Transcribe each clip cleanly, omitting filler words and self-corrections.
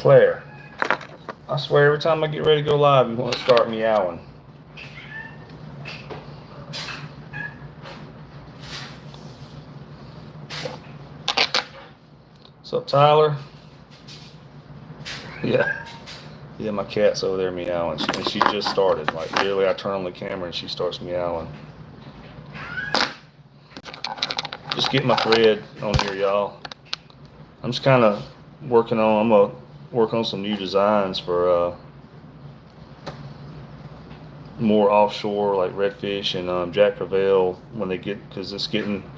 Claire, I swear every time I get ready to go live, you want to start meowing. What's up, Tyler? Yeah. Yeah, my cat's over there meowing, and she just started. Like, literally, I turn on the camera and she starts meowing. Just get my thread on here, y'all. I'm just kind of I'm going to work on some new designs for more offshore, like redfish and Jack Crevalle when they get, because it's getting,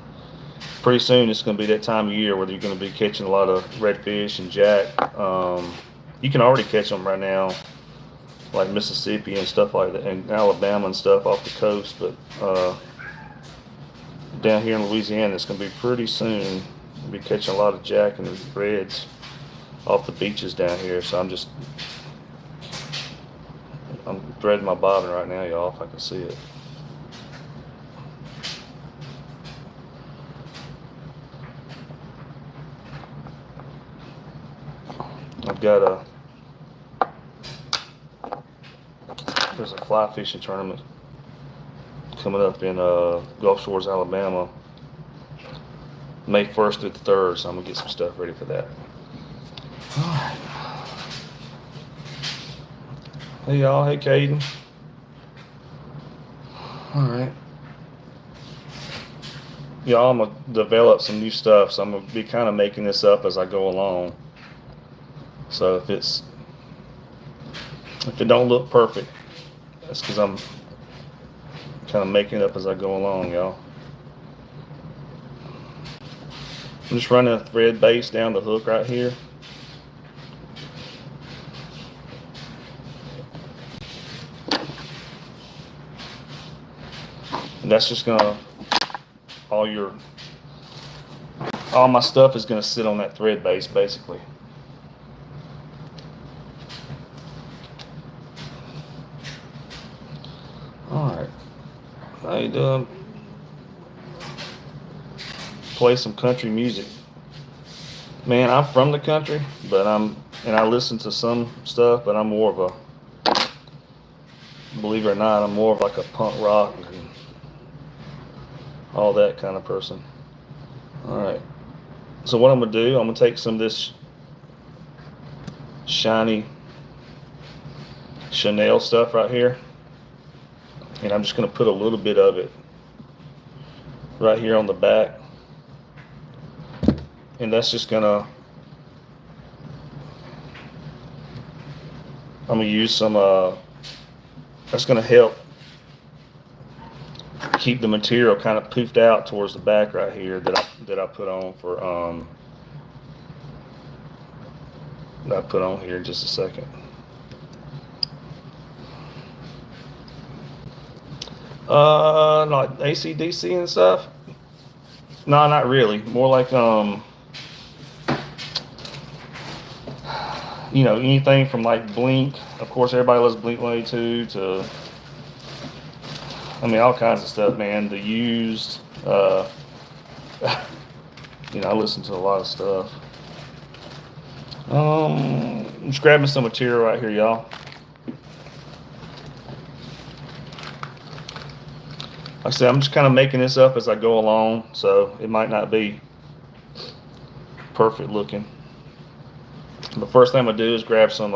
pretty soon it's going to be that time of year where you're going to be catching a lot of redfish and jack. You can already catch them right now, like Mississippi and stuff like that, and Alabama and stuff off the coast, but down here in Louisiana, it's going to be pretty soon. We'll be catching a lot of jack and reds off the beaches down here. So I'm threading my bobbin right now, y'all, if I can see it. I've got there's a fly fishing tournament coming up in Gulf Shores, Alabama, May 1st through the 3rd, so I'm gonna get some stuff ready for that. All right. Hey y'all, hey Caden. All right. Y'all, I'm gonna develop some new stuff, so I'm gonna be kind of making this up as I go along. So if it don't look perfect, that's because I'm kind of making it up as I go along, y'all. I'm just running a thread base down the hook right here. And that's just gonna, all my stuff is gonna sit on that thread base basically. Alright. How you doing? Play some country music. Man, I'm from the country, and I listen to some stuff, but I'm more of a, believe it or not, I'm more of like a punk rock and all that kind of person. Alright. So what I'm gonna do, I'm gonna take some of this shiny Chanel stuff right here, and I'm just gonna put a little bit of it right here on the back, and that's just gonna, I'm gonna use some that's gonna help keep the material kind of poofed out towards the back right here that I put on for that I put on here in just a second. Like AC/DC and stuff. No, not really. More like you know, anything from like Blink. Of course, everybody loves Blink 182 to, I mean, all kinds of stuff, man. The Used. You know, I listen to a lot of stuff. I'm just grabbing some material right here, y'all. Like I said, I'm just kind of making this up as I go along, so it might not be perfect looking. The first thing I'm gonna do is grab some,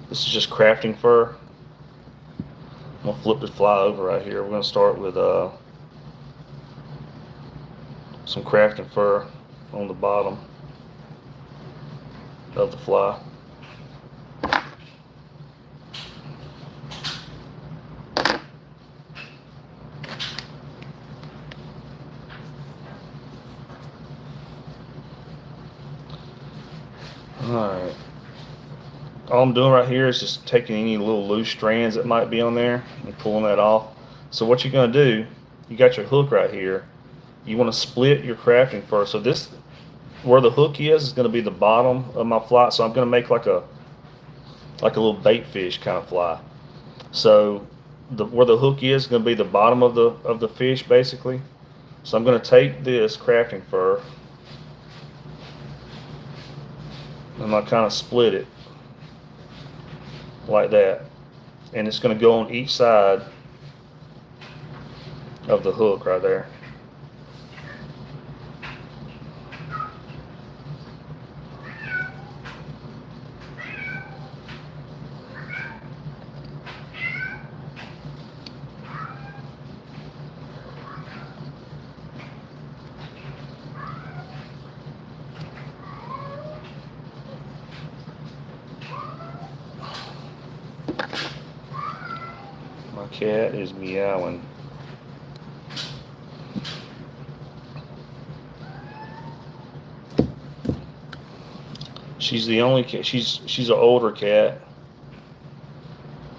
this is just crafting fur. I'm gonna flip the fly over right here. We're gonna start with some crafting fur on the bottom of the fly. Alright. All I'm doing right here is just taking any little loose strands that might be on there and pulling that off. So what you're going to do, you got your hook right here. You want to split your crafting fur. So this, where the hook is going to be the bottom of my fly. So I'm going to make like a little bait fish kind of fly. So where the hook is going to be the bottom of the fish basically. So I'm going to take this crafting fur I'm going to kind of split it like that. And it's going to go on each side of the hook right there. My cat is meowing. She's the only cat. She's an older cat.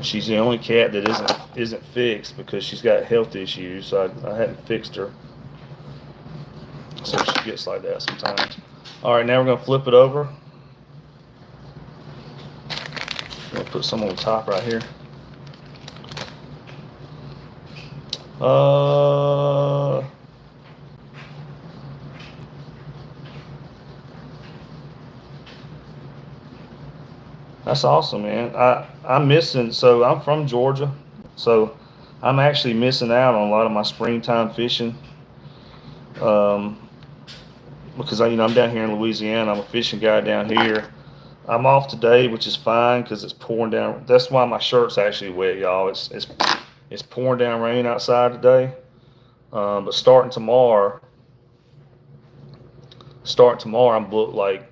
She's the only cat that isn't fixed because she's got health issues. So I hadn't fixed her. So she gets like that sometimes. All right, now we're gonna flip it over. I'm gonna put some on the top right here. That's awesome, man. I'm missing. So I'm from Georgia, so I'm actually missing out on a lot of my springtime fishing. Um, because I'm down here in Louisiana. I'm a fishing guy down here. I'm off today, which is fine because it's pouring down. That's why my shirt's actually wet, y'all. It's pouring down rain outside today. But starting tomorrow, I'm booked like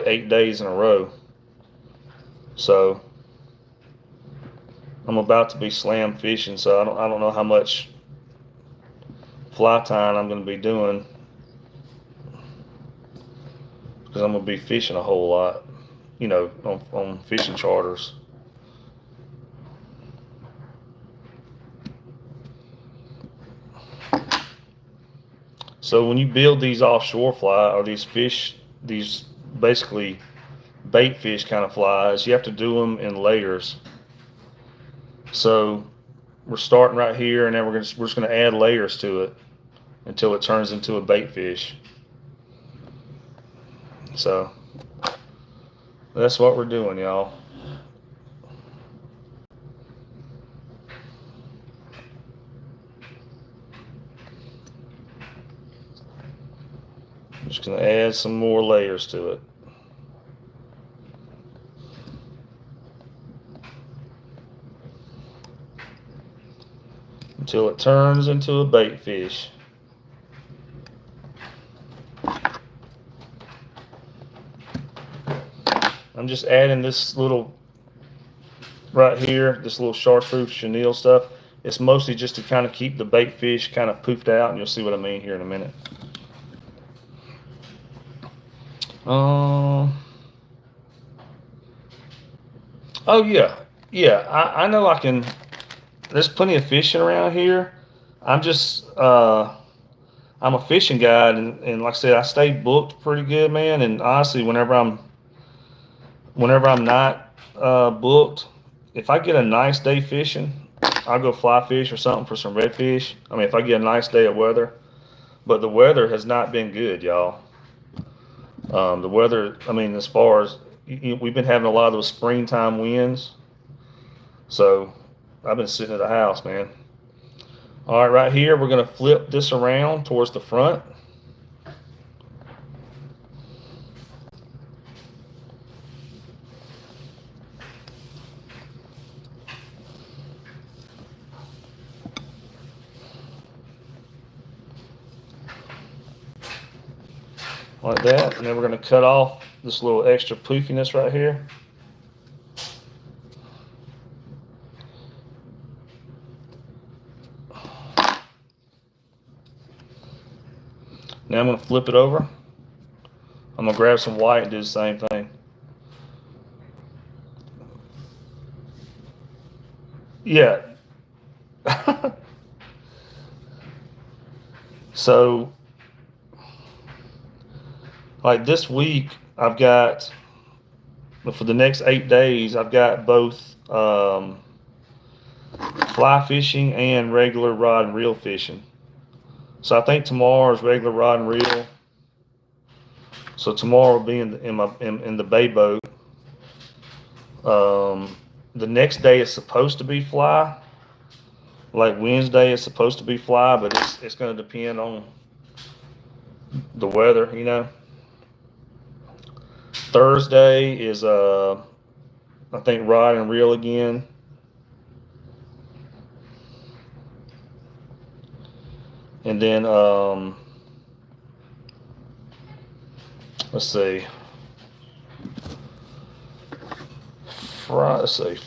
8 days in a row. So I'm about to be slam fishing. So I don't know how much fly tying I'm going to be doing because I'm going to be fishing a whole lot, on fishing charters. So when you build these offshore fly or these basically bait fish kind of flies, you have to do them in layers. So we're starting right here, and then we're just gonna add layers to it until it turns into a bait fish. So that's what we're doing, y'all. Just gonna add some more layers to it. Until it turns into a bait fish. I'm just adding this little right here, this little chartreuse chenille stuff. It's mostly just to kind of keep the bait fish kind of poofed out, and you'll see what I mean here in a minute. Oh yeah. I know I can. There's plenty of fishing around here. I'm just I'm a fishing guide, and like I said, I stay booked pretty good, man. And honestly, whenever I'm not booked, if I get a nice day fishing, I'll go fly fish or something for some redfish. I mean, if I get a nice day of weather, but the weather has not been good, y'all. The weather, I mean, as far as we've been having a lot of those springtime winds, so I've been sitting at the house, man. All right, right here, we're gonna flip this around towards the front. Like that, and then we're going to cut off this little extra poofiness right here. Now I'm going to flip it over. I'm going to grab some white and do the same thing. Yeah. So, like this week, I've got, for the next 8 days, I've got both fly fishing and regular rod and reel fishing. So I think tomorrow is regular rod and reel. So tomorrow will be in the bay boat. The next day is supposed to be fly. Like Wednesday is supposed to be fly, but it's going to depend on the weather, you know. Thursday is I think rod and reel again. And then let's see.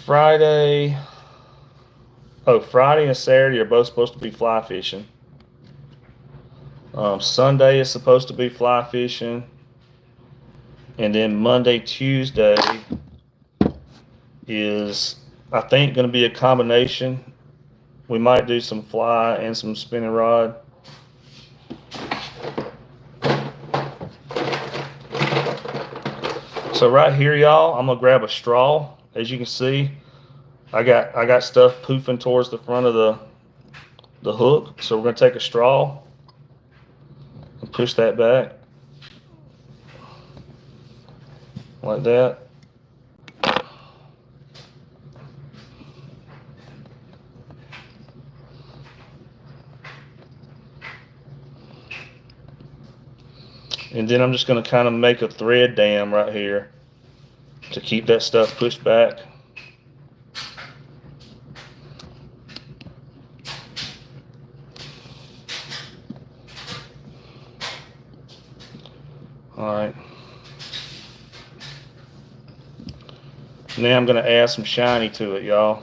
Friday. Oh, Friday and Saturday are both supposed to be fly fishing. Sunday is supposed to be fly fishing. And then Monday, Tuesday is, I think, going to be a combination. We might do some fly and some spinning rod. So right here, y'all, I'm gonna grab a straw. As you can see, I got stuff poofing towards the front of the hook. So we're gonna take a straw and push that back like that. And then I'm just going to kind of make a thread dam right here to keep that stuff pushed back. All right. Now I'm going to add some shiny to it, y'all.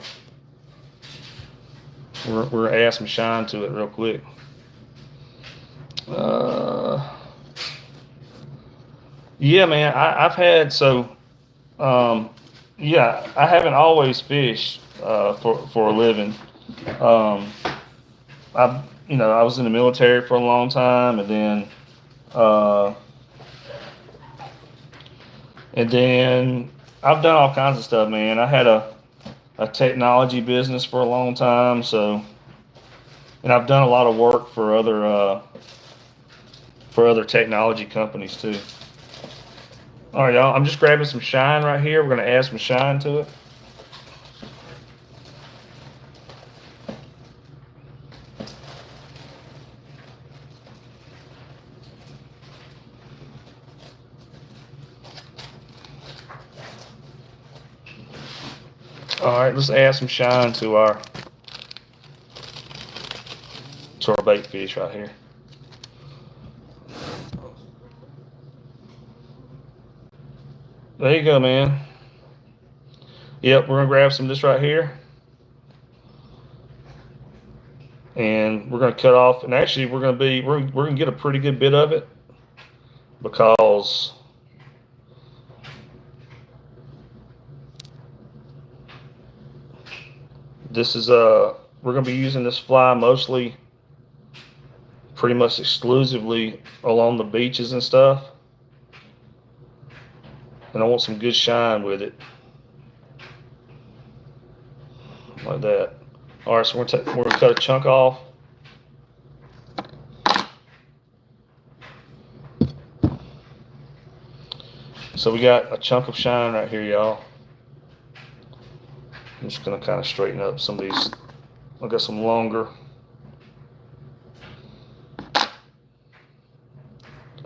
We're going to add some shine to it real quick. Yeah, man, I've had, yeah, I haven't always fished for a living. I was in the military for a long time, and then I've done all kinds of stuff, man. I had a technology business for a long time, and I've done a lot of work for other technology companies too. All right, y'all, I'm just grabbing some shine right here. We're going to add some shine to it. All right, let's add some shine to our bait fish right here. There you go, man. Yep, we're gonna grab some of this right here, and we're gonna cut off. And actually, we're gonna get a pretty good bit of it because this is we're gonna be using this fly mostly, pretty much exclusively along the beaches and stuff. And I want some good shine with it, like that. All right, so we're gonna cut a chunk off. So we got a chunk of shine right here, y'all. I'm just gonna kind of straighten up some of these. I got some longer.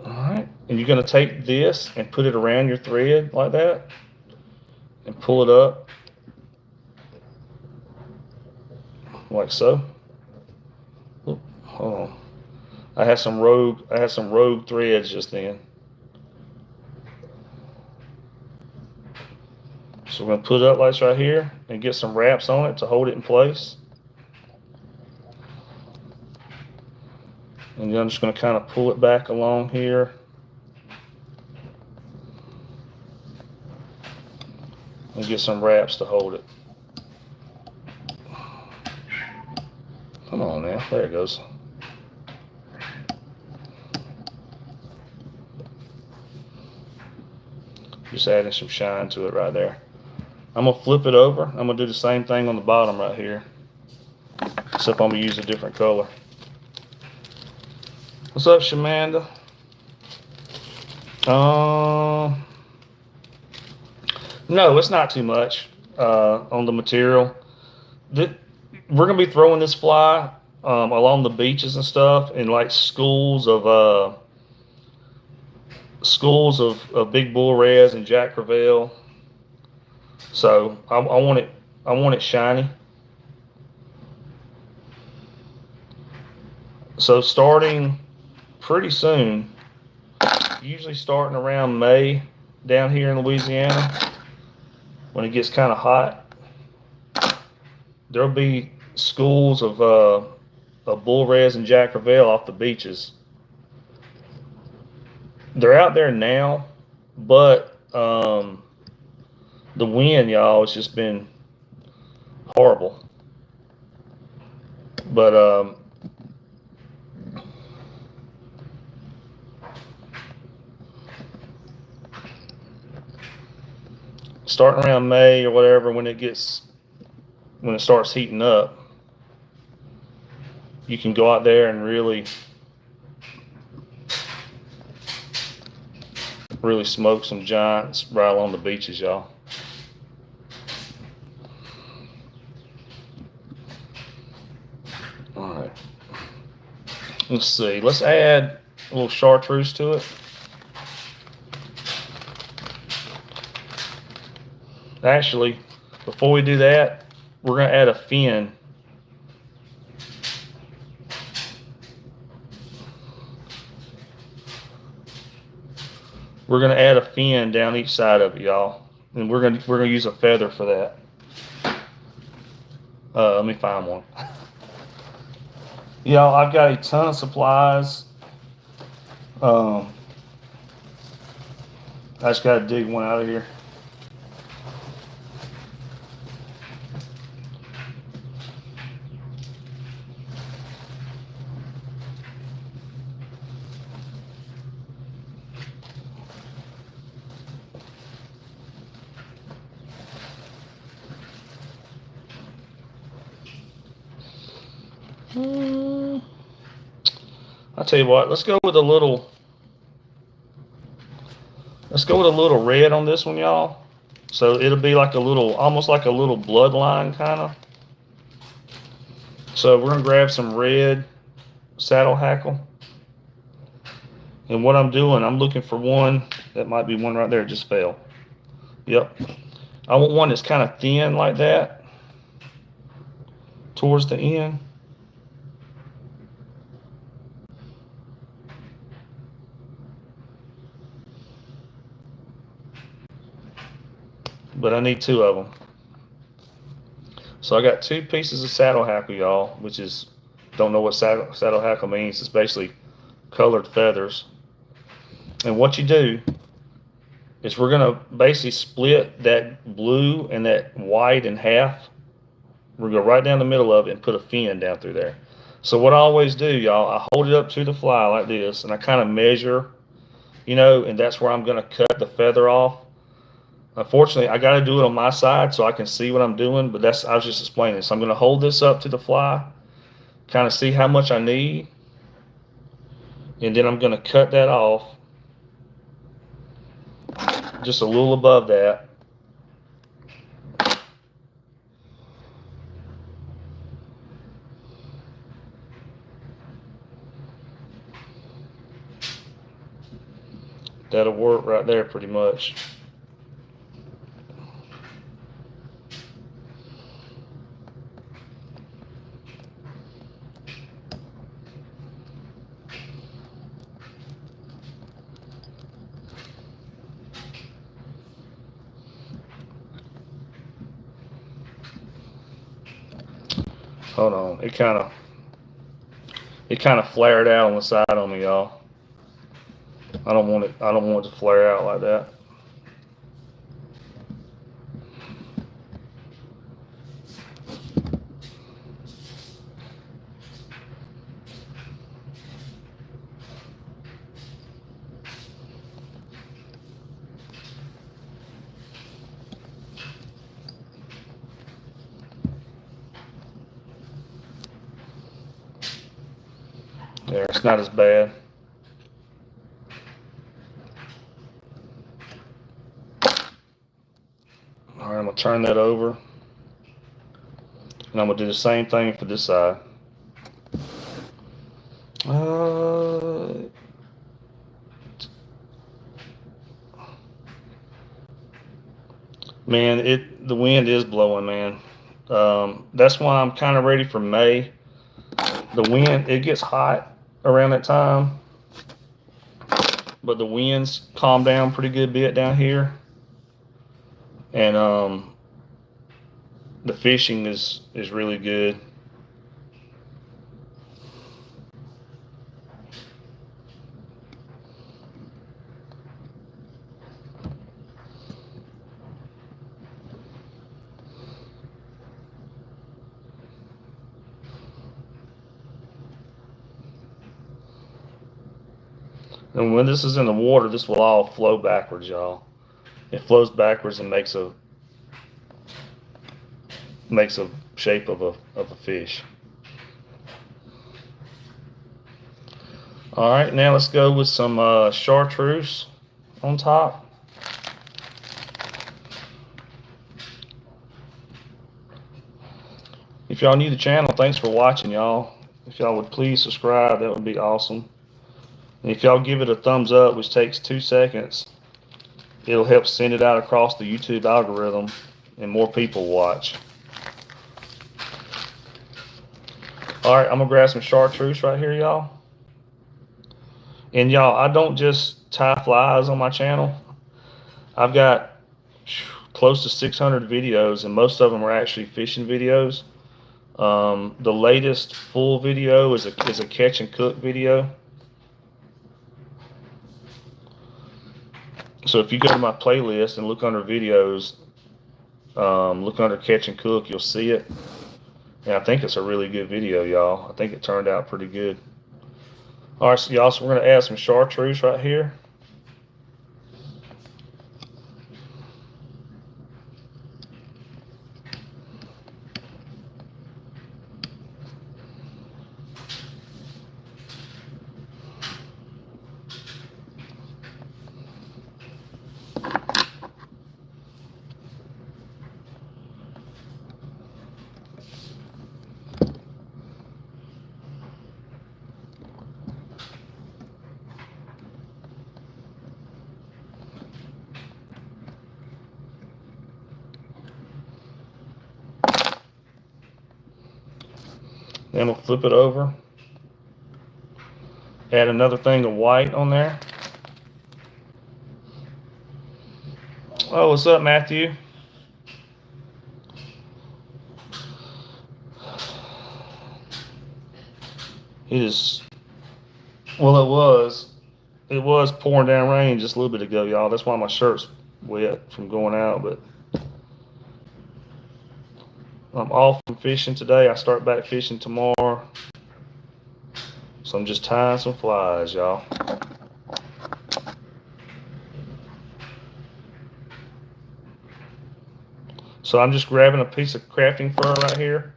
Alright, and you're going to take this and put it around your thread like that and pull it up like so. Oop, hold on. I had some rogue threads just then. So we're going to put it up like this right here and get some wraps on it to hold it in place. And then I'm just going to kind of pull it back along here. And get some wraps to hold it. Come on now, there it goes. Just adding some shine to it right there. I'm going to flip it over. I'm going to do the same thing on the bottom right here. Except I'm going to use a different color. What's up, Shamanda? Um, no, it's not too much on the material. The, we're gonna be throwing this fly along the beaches and stuff in like schools of big bull reds and Jack Crevalle. So I want it shiny. So starting pretty soon, usually starting around May down here in Louisiana, when it gets kind of hot, there'll be schools of bull reds and Jack Crevalle off the beaches. They're out there now, but the wind, y'all, has just been horrible. But starting around May or whatever, when it starts heating up, you can go out there and really smoke some giants right along the beaches, y'all. All right. Let's see. Let's add a little chartreuse to it. Actually, before we do that, we're going to add a fin. We're going to add a fin down each side of it, y'all. And we're going to use a feather for that. Let me find one. Y'all, I've got a ton of supplies. I just got to dig one out of here. I'll tell you what, let's go with a little red on this one, y'all. So it'll be like almost like a little bloodline kind of. So we're gonna grab some red saddle hackle. And what I'm doing, I'm looking for one, that might be one right there, it just fell. Yep. I want one that's kind of thin like that towards the end. But I need two of them. So I got two pieces of saddle hackle, y'all, which is, don't know what saddle hackle means. It's basically colored feathers. And what you do is we're going to basically split that blue and that white in half. We're going to go right down the middle of it and put a fin down through there. So what I always do, y'all, I hold it up to the fly like this, and I kind of measure, and that's where I'm going to cut the feather off. Unfortunately, I got to do it on my side so I can see what I'm doing, but I was just explaining. So I'm going to hold this up to the fly, kind of see how much I need, and then I'm going to cut that off just a little above that. That'll work right there pretty much. Hold on, it kind of flared out on the side on me, y'all. I don't want it to flare out like that. There, it's not as bad. All right, I'm gonna turn that over, and I'm gonna do the same thing for this side. Man, the wind is blowing, man. That's why I'm kind of ready for May. The wind, it gets hot around that time, but the winds calm down pretty good bit down here, and the fishing is really good. And when this is in the water, this will all flow backwards, y'all. It flows backwards and makes a shape of a fish. All right, now let's go with some chartreuse on top. If y'all new to the channel, thanks for watching, y'all. If y'all would please subscribe, that would be awesome. And if y'all give it a thumbs up, which takes 2 seconds, it'll help send it out across the YouTube algorithm and more people watch. All right, I'm gonna grab some chartreuse right here, y'all. And y'all, I don't just tie flies on my channel. I've got close to 600 videos, and most of them are actually fishing videos. The latest full video is a catch and cook video. So if you go to my playlist and look under videos, look under catch and cook, you'll see it. And I think it's a really good video, y'all. I think it turned out pretty good. All right, so y'all, so we're gonna add some chartreuse right here. Then we'll flip it over. Add another thing of white on there. Oh, what's up, Matthew? It is, well, it was pouring down rain just a little bit ago, y'all. That's why my shirt's wet from going out, but I'm off from fishing today. I start back fishing tomorrow. So I'm just tying some flies, y'all. So I'm just grabbing a piece of crafting fur right here.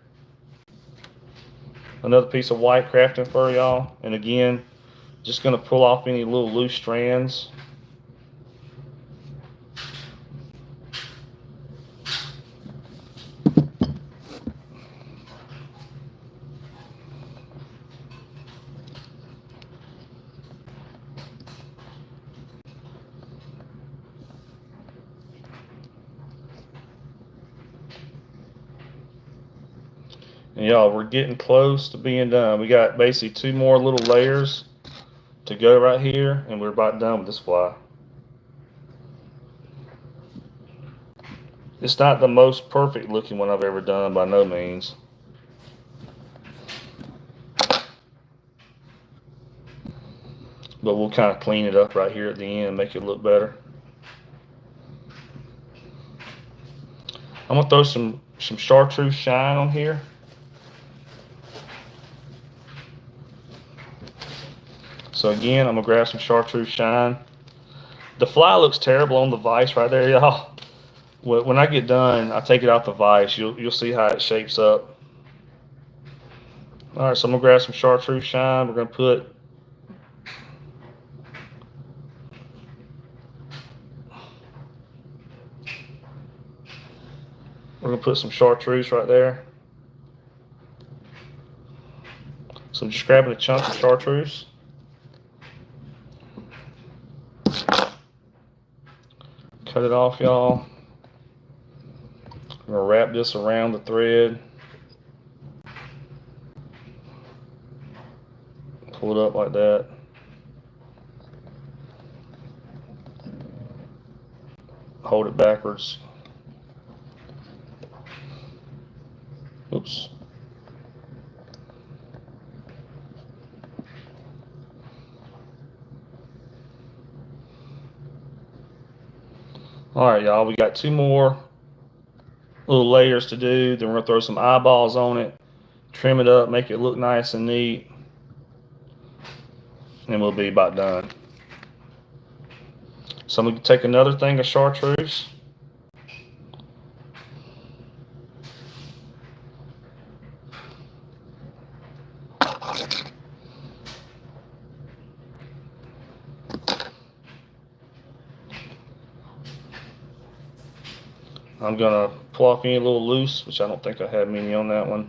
Another piece of white crafting fur, y'all. And again, just gonna pull off any little loose strands. And y'all, we're getting close to being done. We got basically 2 more little layers to go right here, and we're about done with this fly. It's not the most perfect looking one I've ever done, by no means. But we'll kind of clean it up right here at the end and make it look better. I'm gonna throw some chartreuse shine on here. So again, I'm gonna grab some chartreuse shine. The fly looks terrible on the vise right there, y'all. When I get done, I take it out the vise. You'll see how it shapes up. All right, so I'm gonna grab some chartreuse shine. We're gonna put We're gonna put some chartreuse right there. So I'm just grabbing a chunk of chartreuse. Cut it off, y'all. I'm gonna wrap this around the thread. Pull it up like that. Hold it backwards. Oops. All right, y'all, we got two more little layers to do. Then we're gonna throw some eyeballs on it, trim it up, make it look nice and neat, and we'll be about done. So I'm gonna take another thing of chartreuse. I'm gonna pull off any little loose, which I don't think I have many on that one.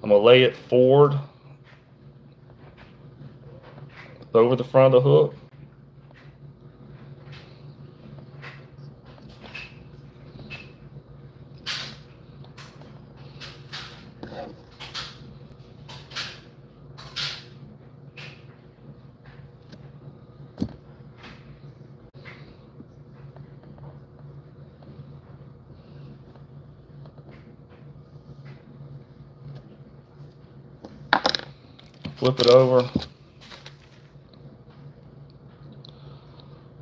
I'm gonna lay it forward over the front of the hook. Flip it over. I'm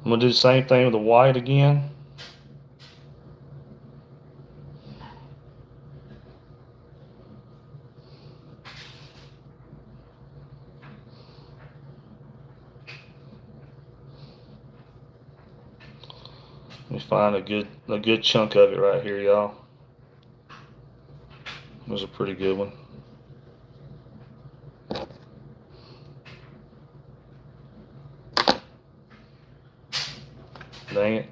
gonna do the same thing with the white again. Let me find a good chunk of it right here, y'all. It was a pretty good one. Dang it.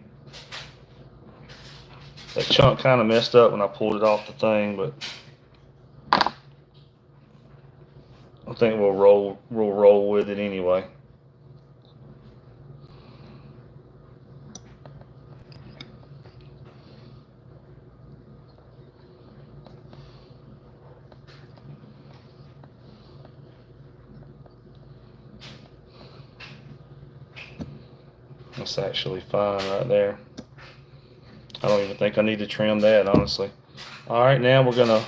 That chunk kind of messed up when I pulled it off the thing, but I think we'll roll with it anyway. That's actually fine right there. I don't even think I need to trim that, honestly. All right, now we're gonna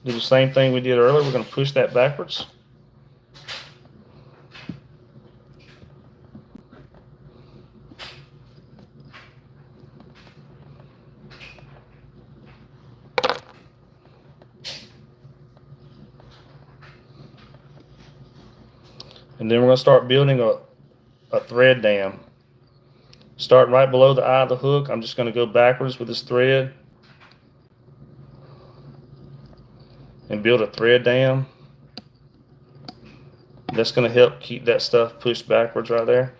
do the same thing we did earlier. We're gonna push that backwards. And then we're gonna start building a thread dam. Starting right below the eye of the hook, I'm just gonna go backwards with this thread and build a thread dam. That's gonna help keep that stuff pushed backwards right there.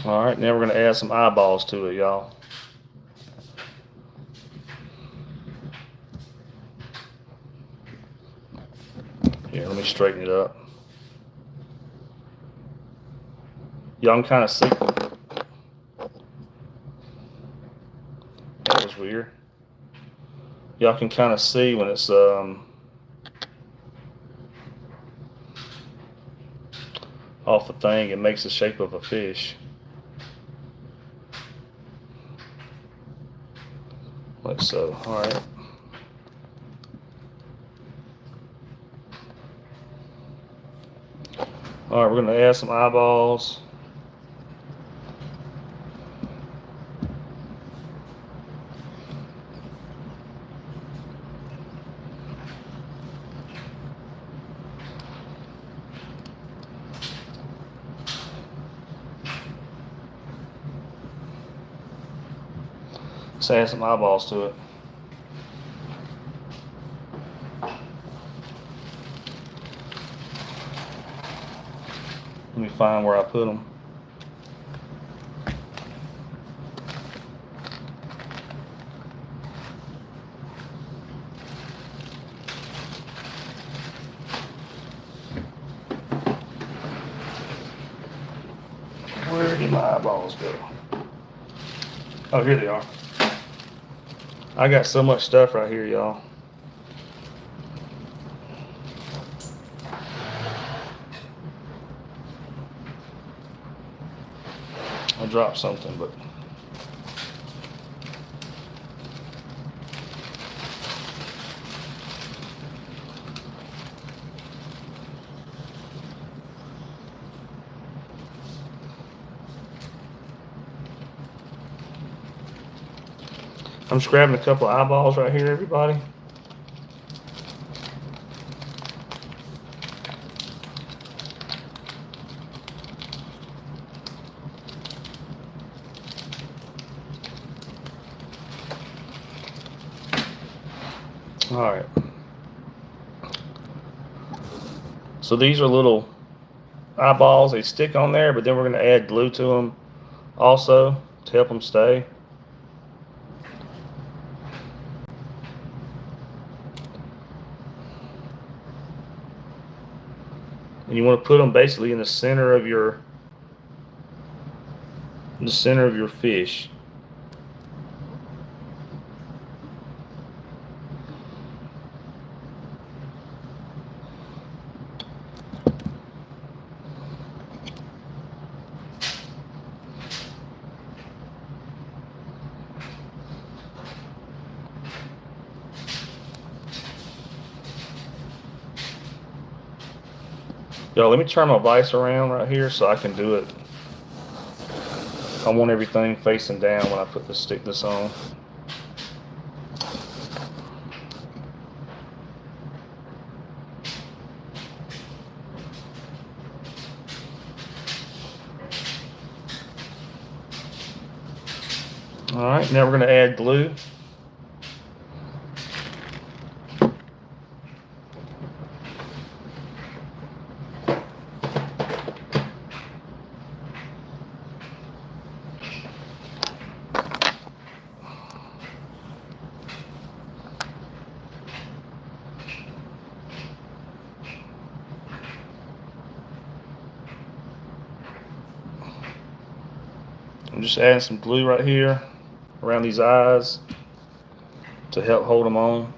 All right, now we're gonna add some eyeballs to it, y'all. Here, let me straighten it up. Y'all can kind of see. That was weird. Y'all can kind of see when it's off the thing, it makes the shape of a fish. Like so. All right. All right, we're gonna add some eyeballs. Let's add some eyeballs to it. Let me find where I put them. Where did my eyeballs go? Oh, here they are. I got so much stuff right here, y'all. I dropped something, but I'm just grabbing a couple of eyeballs right here, everybody. All right. So these are little eyeballs. They stick on there, but then we're going to add glue to them also to help them stay. And you want to put them basically in the center of your fish. Y'all, let me turn my vise around right here so I can do it. I want everything facing down when I stick this on. All right, now we're going to add glue. I'm just adding some glue right here around these eyes to help hold them on.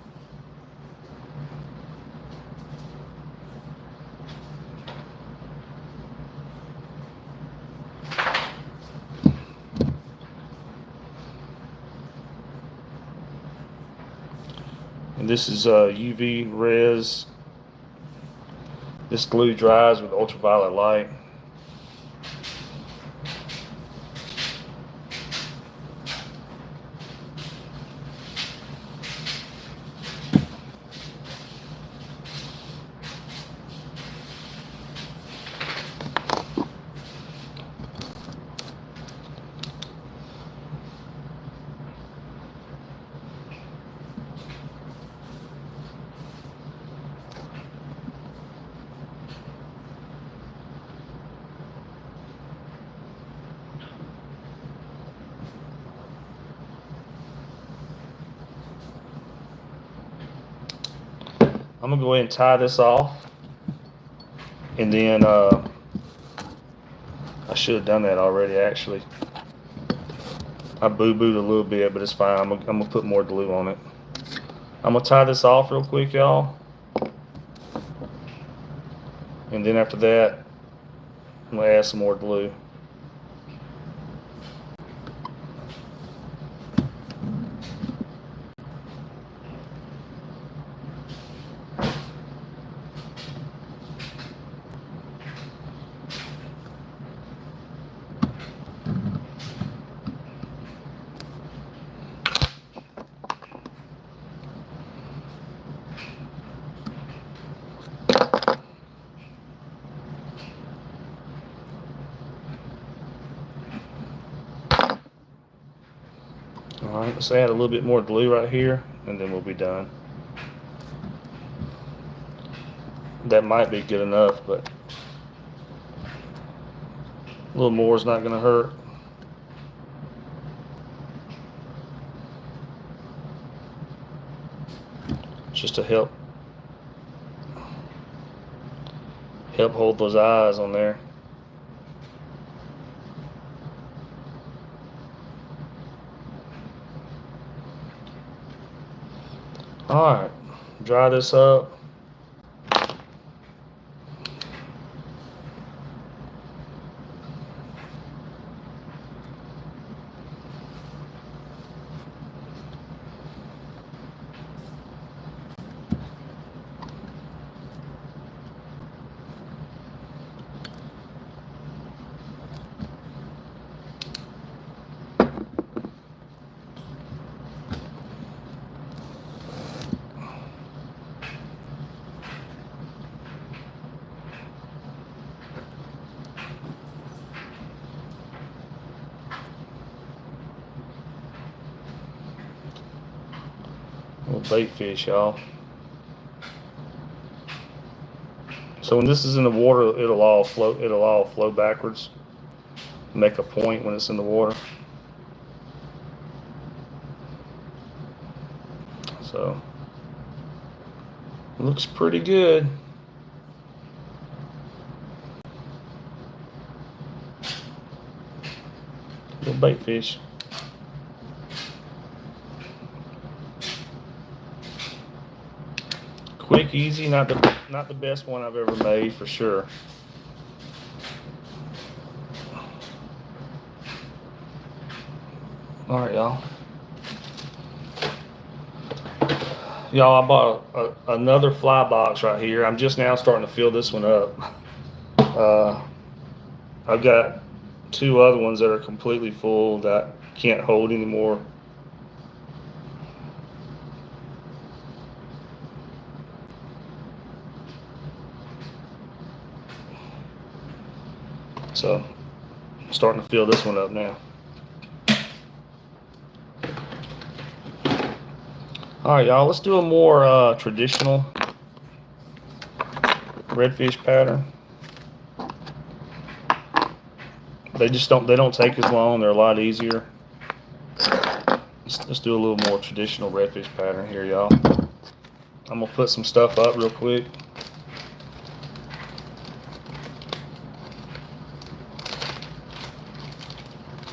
And this is UV res. This glue dries with ultraviolet light. I'm gonna go ahead and tie this off, and then I should have done that already. Actually, I boo-booed a little bit, but it's fine. I'm gonna put more glue on it. I'm gonna tie this off real quick, y'all, and then after that, I'm gonna add some more glue. Alright, let's add a little bit more glue right here, and then we'll be done. That might be good enough, but a little more is not going to hurt. Just to help hold those eyes on there. Alright, dry this up. Little bait fish, y'all. So when this is in the water, it'll all flow backwards. Make a point when it's in the water. So looks pretty good. Little bait fish. Quick, easy, not the best one I've ever made for sure. All right, y'all. Y'all, I bought another fly box right here. I'm just now starting to fill this one up. I've got 2 other ones that are completely full that can't hold anymore. So I'm starting to fill this one up now. All right, y'all, let's do a more traditional redfish pattern. They don't take as long. They're a lot easier. Let's do a little more traditional redfish pattern here, y'all. I'm gonna put some stuff up real quick.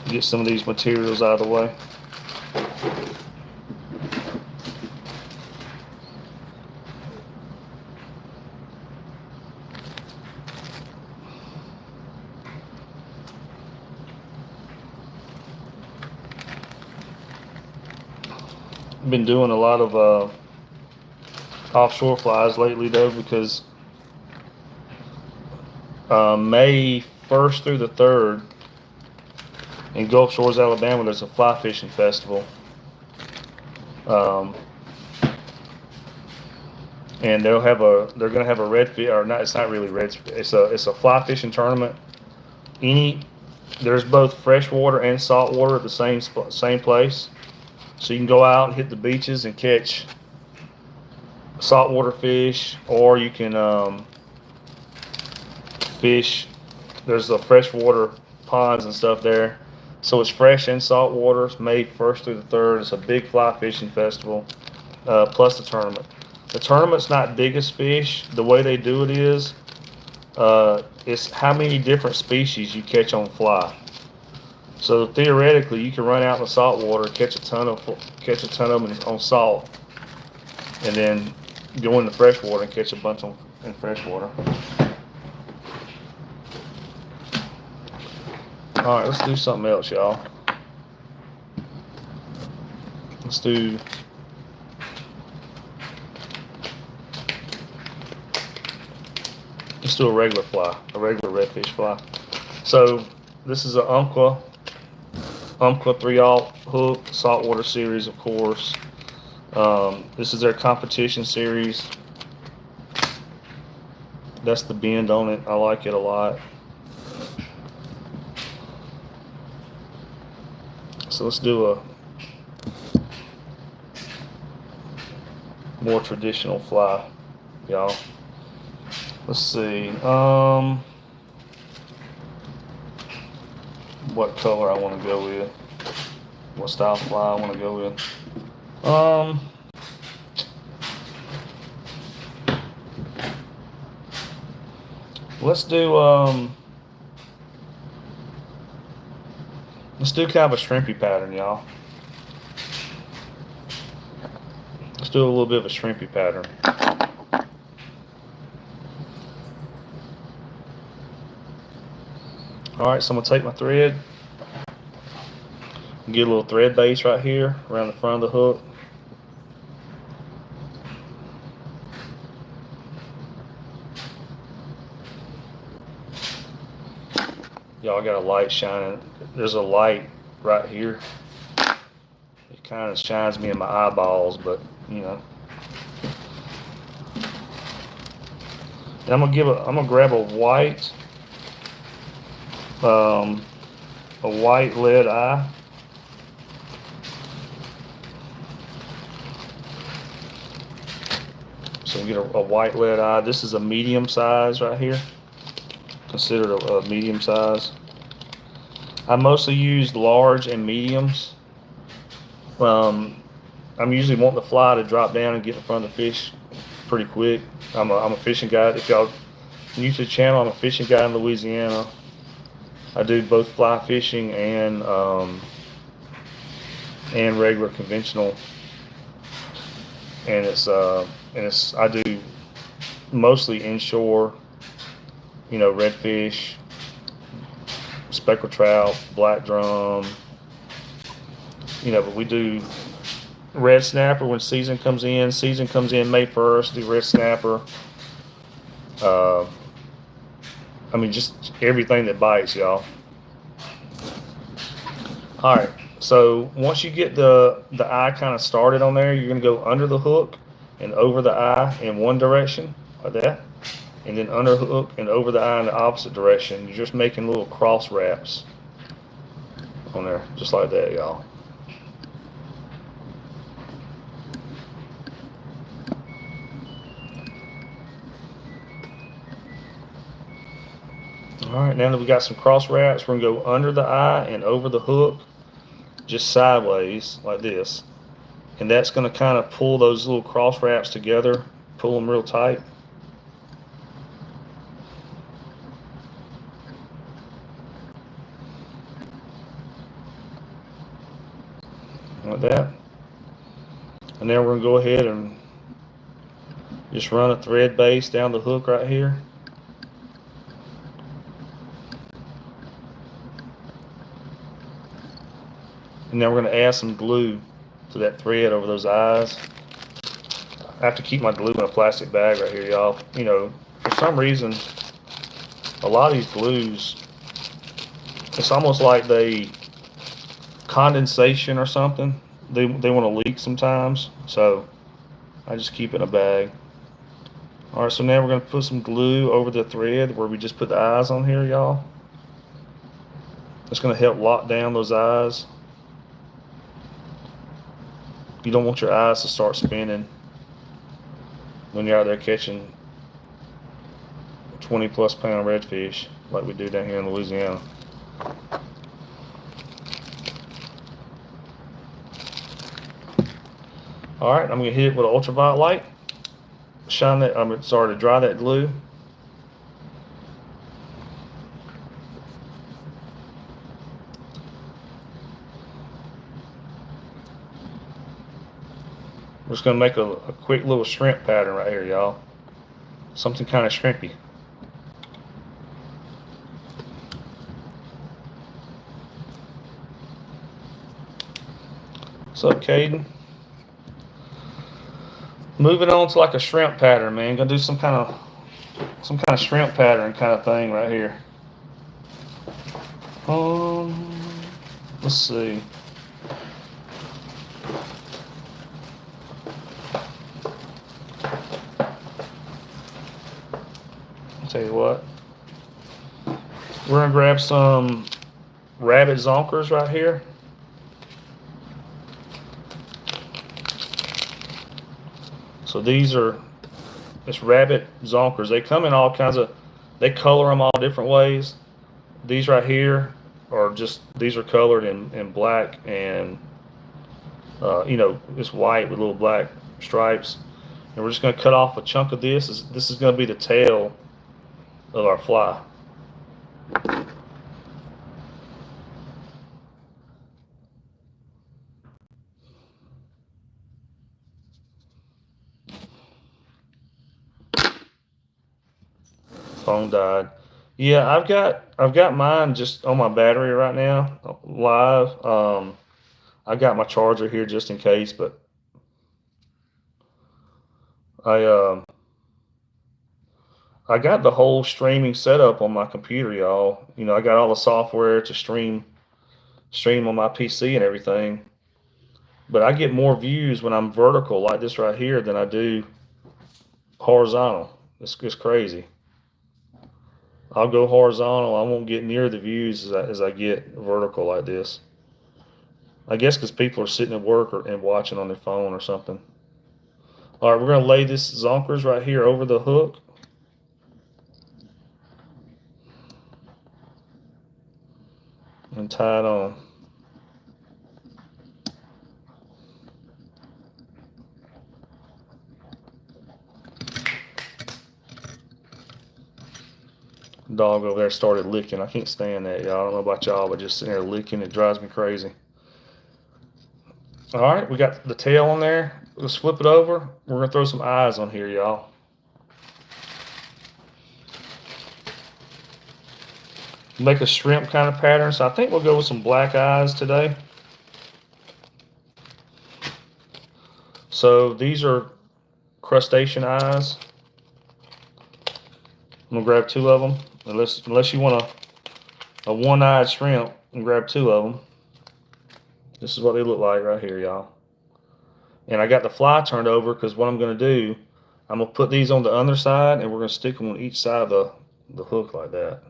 Get some of these materials out of the way. I've been doing a lot of offshore flies lately though, because May 1st through the 3rd in Gulf Shores, Alabama, there's a fly fishing festival. And they're gonna have a redfish, or not, it's not really red, it's a fly fishing tournament. There's both freshwater and saltwater at the same place. So you can go out and hit the beaches and catch saltwater fish, or you can fish. There's the freshwater ponds and stuff there. So it's fresh and saltwater. It's May 1st through the 3rd. It's a big fly fishing festival, plus the tournament. The tournament's not biggest fish. The way they do it is, it's how many different species you catch on fly. So theoretically, you can run out in the salt water, catch a ton of them on salt, and then go in the freshwater and catch a bunch in freshwater. All right, let's do something else, y'all. Let's do a regular fly, a regular redfish fly. So this is an Umpqua 3/0 hook, saltwater series, of course. This is their competition series. That's the bend on it. I like it a lot. So let's do more traditional fly, y'all. Let's see. What color I want to go with? What style fly I want to go with? Let's do kind of a shrimpy pattern, y'all. Let's do a little bit of a shrimpy pattern. Alright, so I'm going to take my thread, get a little thread base right here around the front of the hook. Y'all got a light shining. There's a light right here. It kind of shines me in my eyeballs, but you know. And I'm gonna grab a white lead eye. So we get a white lead eye. This is a medium size right here. Considered a medium size. I mostly use large and mediums. I'm usually wanting the fly to drop down and get in front of the fish pretty quick. I'm a fishing guide. If y'all new to the channel, I'm a fishing guide in Louisiana. I do both fly fishing and regular conventional. And I do mostly inshore. You know, redfish, speckled trout, black drum. You know, but we do red snapper when season comes in. Season comes in May 1st. Do red snapper. I mean, just everything that bites, y'all. All right. So once you get the eye kind of started on there, you're gonna go under the hook and over the eye in one direction, like that. And then underhook and over the eye in the opposite direction. You're just making little cross wraps on there, just like that, y'all. All right, now that we got some cross wraps, we're gonna go under the eye and over the hook, just sideways like this. And that's gonna kind of pull those little cross wraps together, pull them real tight. Like that. And then we're going to go ahead and just run a thread base down the hook right here. And then we're going to add some glue to that thread over those eyes. I have to keep my glue in a plastic bag right here, y'all. You know, for some reason, a lot of these glues, it's almost like they condensation or something. They want to leak sometimes, so I just keep it in a bag. All right, so now we're going to put some glue over the thread where we just put the eyes on here, y'all. It's going to help lock down those eyes. You don't want your eyes to start spinning when you're out there catching 20+ pound redfish like we do down here in Louisiana. All right, I'm gonna hit it with an ultraviolet light. Shine that. To dry that glue. We're just gonna make a quick little shrimp pattern right here, y'all. Something kind of shrimpy. What's up, Caden? Moving on to like a shrimp pattern, man. Gonna do some kind of shrimp pattern kind of thing right here. Let's see. I'll tell you what. We're gonna grab some rabbit zonkers right here. So these are it's rabbit zonkers. They come in all kinds of, they color them all different ways. These right here are just, these are colored in black and, you know, it's white with little black stripes. And we're just going to cut off a chunk of this. This is going to be the tail of our fly. Phone died. Yeah, I've got mine just on my battery right now, live. I got my charger here just in case, but I I got the whole streaming setup on my computer, y'all. You know, I got all the software to stream on my PC and everything. But I get more views when I'm vertical like this right here than I do horizontal. It's crazy. I'll go horizontal, I won't get near the views as I get vertical like this. I guess because people are sitting at work and watching on their phone or something. All right, we're going to lay this zonkers right here over the hook. And tie it on. Dog over there started licking. I can't stand that, y'all. I don't know about y'all, but just sitting there licking, it drives me crazy. All right, we got the tail on there. Let's flip it over. We're going to throw some eyes on here, y'all. Make a shrimp kind of pattern. So I think we'll go with some black eyes today. So these are crustacean eyes. I'm gonna grab two of them. Unless you want a one-eyed shrimp, and grab two of them. This is what they look like right here, y'all. And I got the fly turned over because what I'm gonna do, I'm gonna put these on the underside and we're gonna stick them on each side of the hook like that.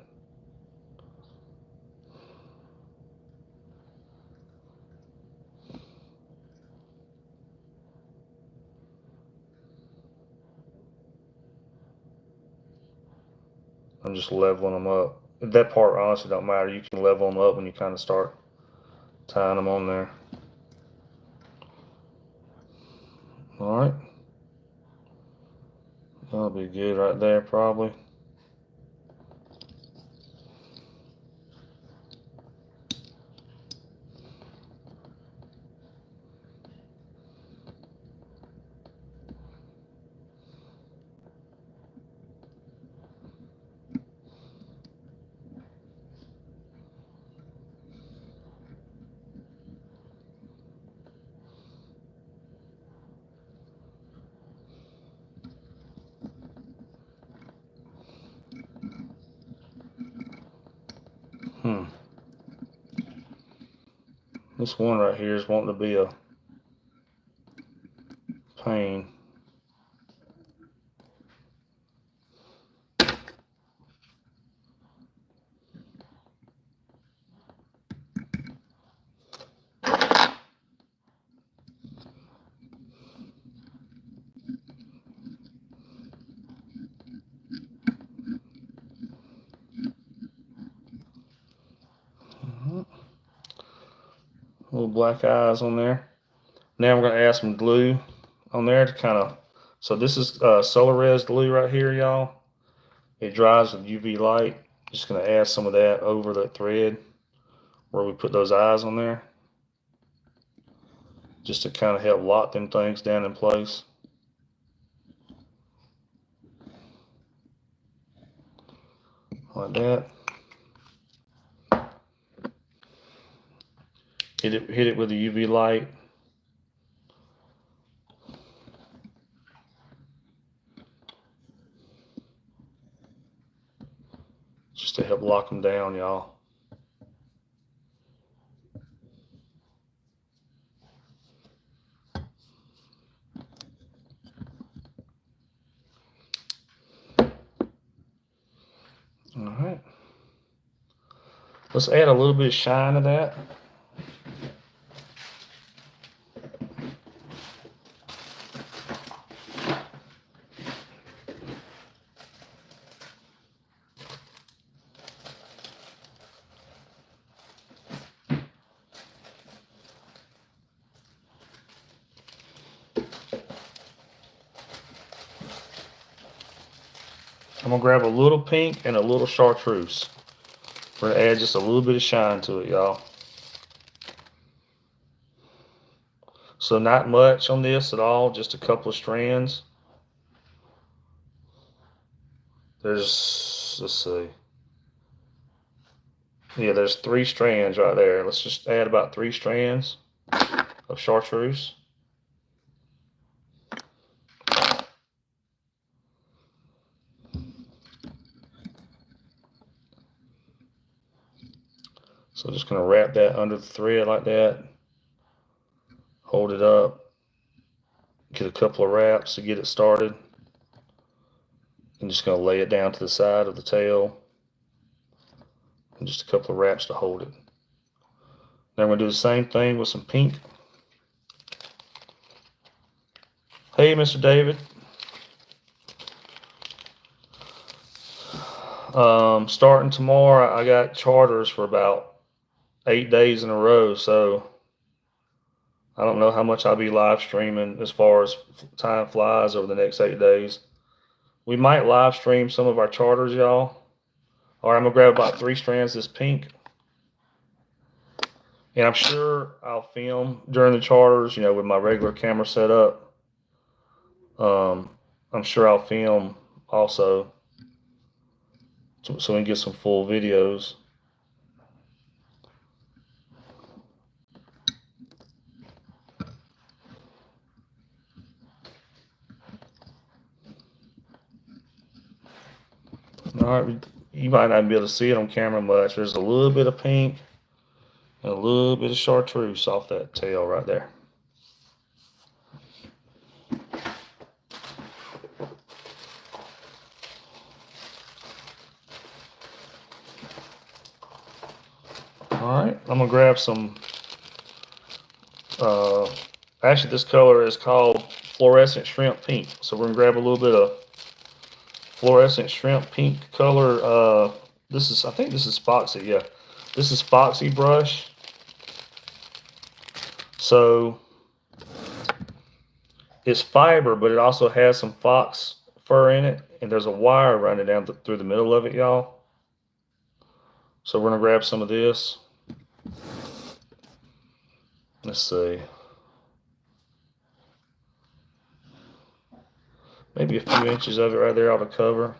I'm just leveling them up. That part honestly don't matter. You can level them up when you kind of start tying them on there. All right. That'll be good right there probably. This one right here is wanting to be a pain. Little black eyes on there. Now we're going to add some glue on there to kind of, so this is solar res glue right here, y'all. It dries with UV light. Just going to add some of that over the thread where we put those eyes on there. Just to kind of help lock them things down in place. Like that. Hit it with the UV light. Just to help lock them down, y'all. All right. Let's add a little bit of shine to that. I'm gonna grab a little pink and a little chartreuse. We're gonna add just a little bit of shine to it, y'all. So not much on this at all, just a couple of strands. There's, let's see. Yeah, there's 3 strands right there. Let's just add about 3 strands of chartreuse. So just gonna wrap that under the thread like that. Hold it up. Get a couple of wraps to get it started. I'm just gonna lay it down to the side of the tail. And just a couple of wraps to hold it. Then we're gonna do the same thing with some pink. Hey, Mr. David. Starting tomorrow, I got charters for about 8 days in a row, so I don't know how much I'll be live streaming as far as time flies over the next 8 days. We might live stream some of our charters, y'all. All right, I'm gonna grab about 3 strands of this pink. And I'm sure I'll film during the charters, you know, with my regular camera set up. I'm sure I'll film also so we can get some full videos. All right, you might not be able to see it on camera much. There's a little bit of pink and a little bit of chartreuse off that tail right there. All right, I'm gonna grab some. Actually, this color is called fluorescent shrimp pink. So we're gonna grab a little bit of fluorescent shrimp pink color. I think this is Foxy. Yeah, this is Foxy brush. So it's fiber, but it also has some fox fur in it, and there's a wire running down through the middle of it, y'all. So we're gonna grab some of this. Let's see. Maybe a few inches of it right there ought to cover.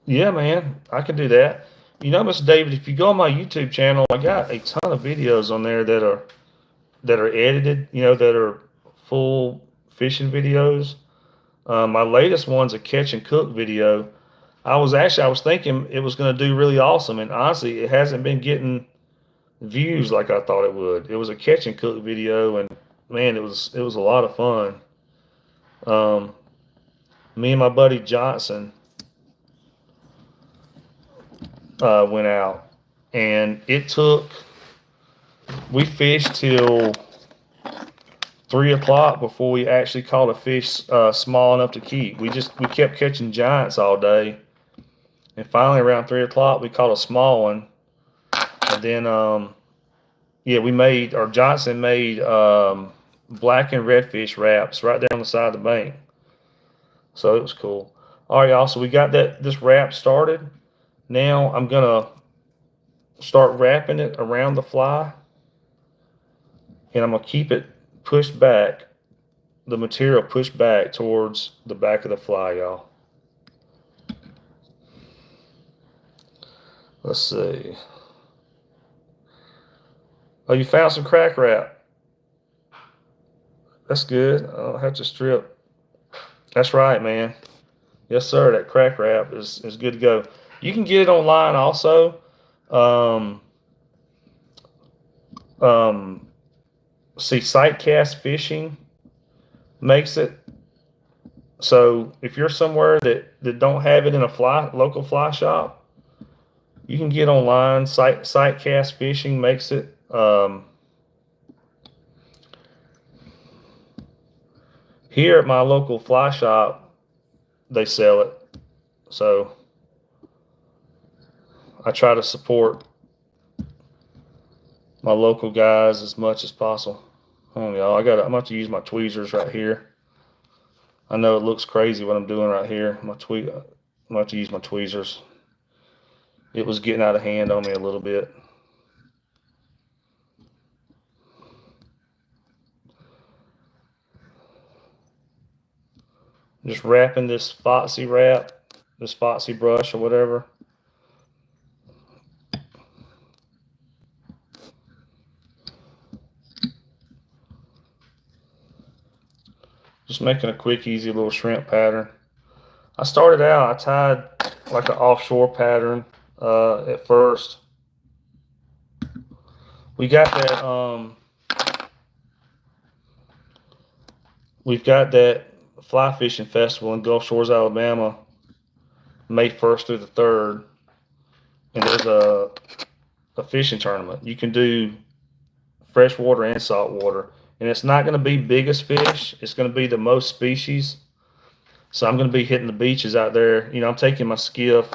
Yeah, man, I can do that. You know, Mr. David, if you go on my YouTube channel, I got a ton of videos on there that are edited. You know, that are full fishing videos. My latest one's a catch and cook video. I was thinking it was going to do really awesome, and honestly, it hasn't been getting views like I thought it would. It was a catch and cook video, and man, it was a lot of fun. Me and my buddy Johnson went out, and we fished till 3 o'clock before we actually caught a fish small enough to keep. We kept catching giants all day, and finally around 3 o'clock we caught a small one, and then Johnson made black and redfish wraps right there on the side of the bank. So it was cool. All right, y'all. So we got this wrap started. Now I'm gonna start wrapping it around the fly, and I'm gonna keep it pushed back, the material pushed back towards the back of the fly, y'all. Let's see. Oh, you found some crack wrap. That's good. I'll have to strip. That's right, man. Yes, sir. That crack wrap is good to go. You can get it online also. Sightcast Fishing makes it. So if you're somewhere that don't have it in a local fly shop, you can get online. Sightcast Fishing makes it. Here at my local fly shop, they sell it. So I try to support my local guys as much as possible. Hold on, y'all. I'm about to use my tweezers right here. I know it looks crazy what I'm doing right here. I'm about to use my tweezers. It was getting out of hand on me a little bit. Just wrapping this Foxy wrap, this Foxy brush or whatever. Just making a quick, easy little shrimp pattern. I started out, I tied like an offshore pattern at first. We got that, we've got that fly fishing festival in Gulf Shores, Alabama, May 1st through the 3rd. And there's a fishing tournament. You can do freshwater and saltwater. And it's not going to be biggest fish. It's going to be the most species. So I'm going to be hitting the beaches out there. You know, I'm taking my skiff,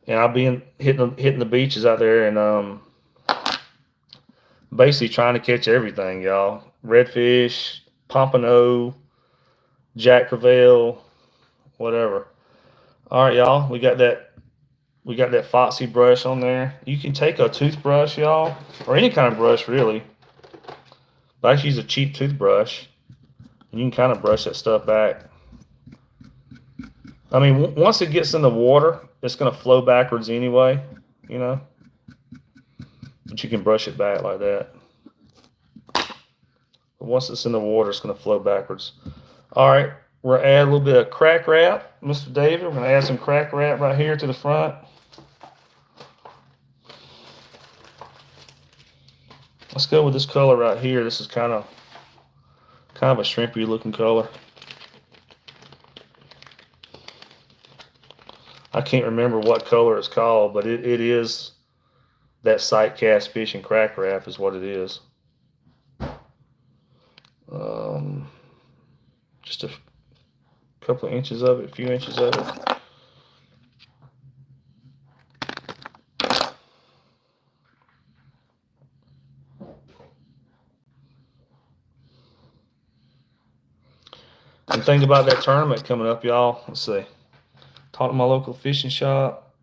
and I'll be hitting the beaches out there, and basically trying to catch everything, y'all. Redfish, pompano, jack crevalle, whatever. All right, y'all. We got that Foxy brush on there. You can take a toothbrush, y'all, or any kind of brush really. But I just use a cheap toothbrush, and you can kind of brush that stuff back. I mean, once it gets in the water, it's going to flow backwards anyway, you know. But you can brush it back like that. But once it's in the water, it's going to flow backwards. All right, we're going to add a little bit of crack wrap, Mr. David. We're going to add some crack wrap right here to the front. Let's go with this color right here. This is kind of a shrimpy looking color. I can't remember what color it's called, but it is that sight cast fishing crack wrap is what it is. Just a couple of inches of it, a few inches of it. And think about that tournament coming up, y'all. Let's see. Talk to my local fishing shop.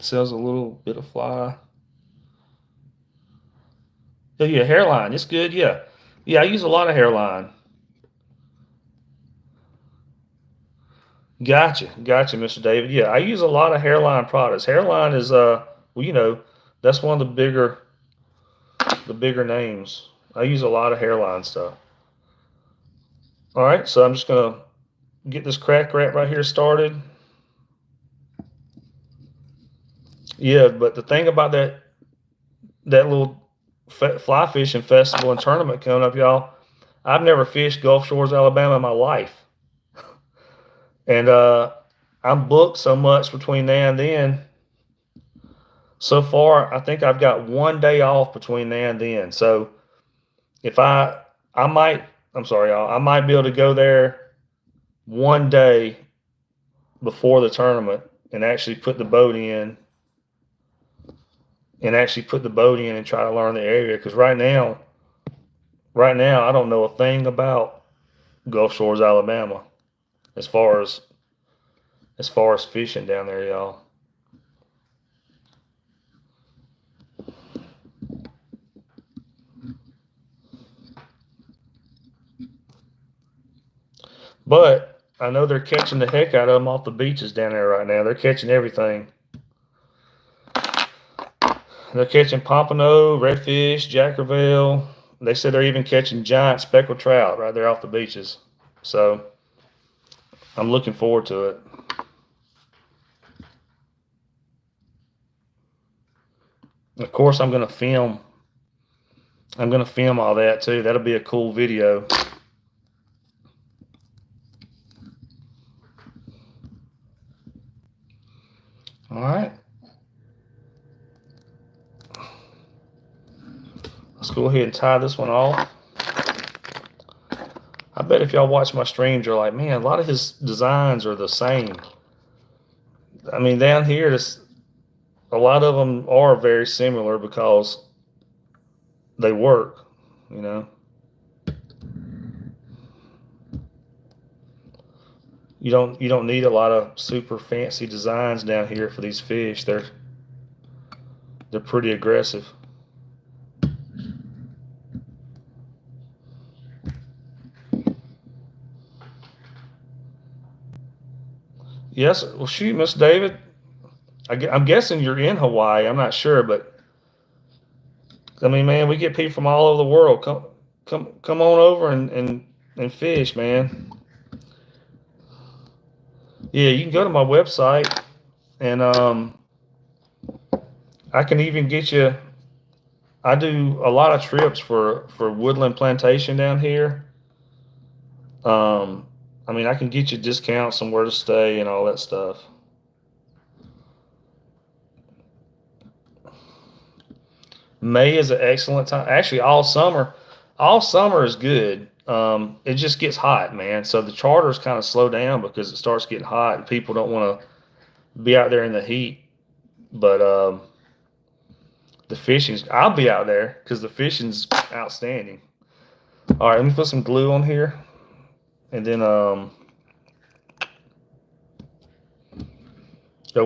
Sells a little bit of fly. Oh, yeah, hairline. It's good, yeah. Yeah, I use a lot of hairline. Gotcha, Mr. David. Yeah, I use a lot of hairline products. Hairline is well, you know, that's one of the bigger names. I use a lot of hairline stuff. All right, so I'm just gonna get this crack wrap right here started. Yeah, but the thing about that little fly fishing festival and tournament coming up, y'all, I've never fished Gulf Shores, Alabama in my life. And I'm booked so much between now and then. So far, I think I've got one day off between now and then. So if I might, I'm sorry, y'all, I might be able to go there one day before the tournament and actually put the boat in and try to learn the area. Because right now, I don't know a thing about Gulf Shores, Alabama, as far as fishing down there, y'all. But I know they're catching the heck out of them off the beaches down there right now. They're catching everything. They're catching pompano, redfish, jack crevalle. They said they're even catching giant speckled trout right there off the beaches. So I'm looking forward to it. Of course, I'm going to film all that too. That'll be a cool video. All right. Let's go ahead and tie this one off. I bet if y'all watch my streams, you're like, man, a lot of his designs are the same. I mean, down here, a lot of them are very similar because they work, you know. You don't need a lot of super fancy designs down here for these fish. They're pretty aggressive. Yes, well, shoot, Miss David. I'm guessing you're in Hawaii. I'm not sure, but I mean, man, we get people from all over the world. Come on over and fish, man. Yeah, you can go to my website, and I can even get you. I do a lot of trips for Woodland Plantation down here. Um, I mean, I can get you discounts, somewhere to stay, and all that stuff. May is an excellent time. Actually, all summer is good. It just gets hot, man. So the charters kind of slow down because it starts getting hot, and people don't want to be out there in the heat. But the fishing's, I'll be out there because the fishing's outstanding. All right, let me put some glue on here, and then over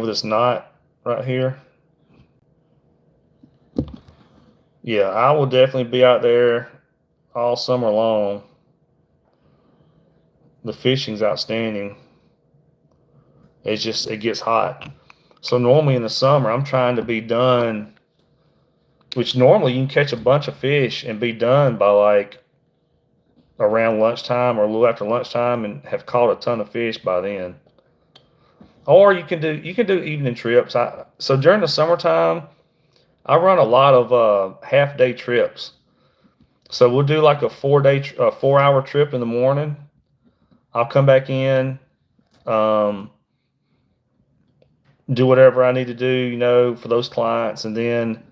this knot right here. Yeah, I will definitely be out there all summer long. The fishing's outstanding. It gets hot. So normally in the summer, I'm trying to be done, which normally you can catch a bunch of fish and be done by like around lunchtime or a little after lunchtime and have caught a ton of fish by then. Or you can do evening trips. So during the summertime, I run a lot of half day trips. So we'll do like a 4 hour trip in the morning. I'll come back in, um, do whatever I need to do, for those clients, and then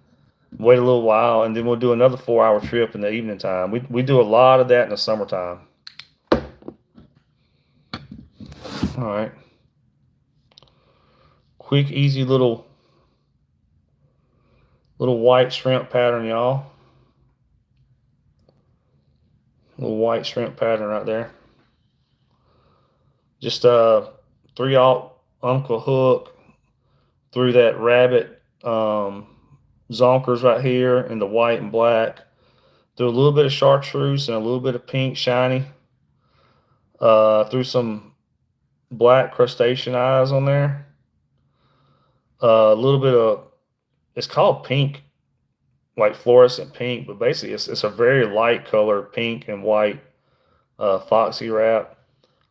wait a little while, and then we'll do another 4 hour trip in the evening time. We do a lot of that in the summertime. All right. Quick, easy little white shrimp pattern, y'all. Little white shrimp pattern right there. Just 3/0 Uncle hook through that rabbit zonkers right here in the white and black. Through a little bit of chartreuse and a little bit of pink shiny. Through some black crustacean eyes on there. A little bit of, it's called pink, like fluorescent pink, but basically it's a very light color, pink and white foxy wrap.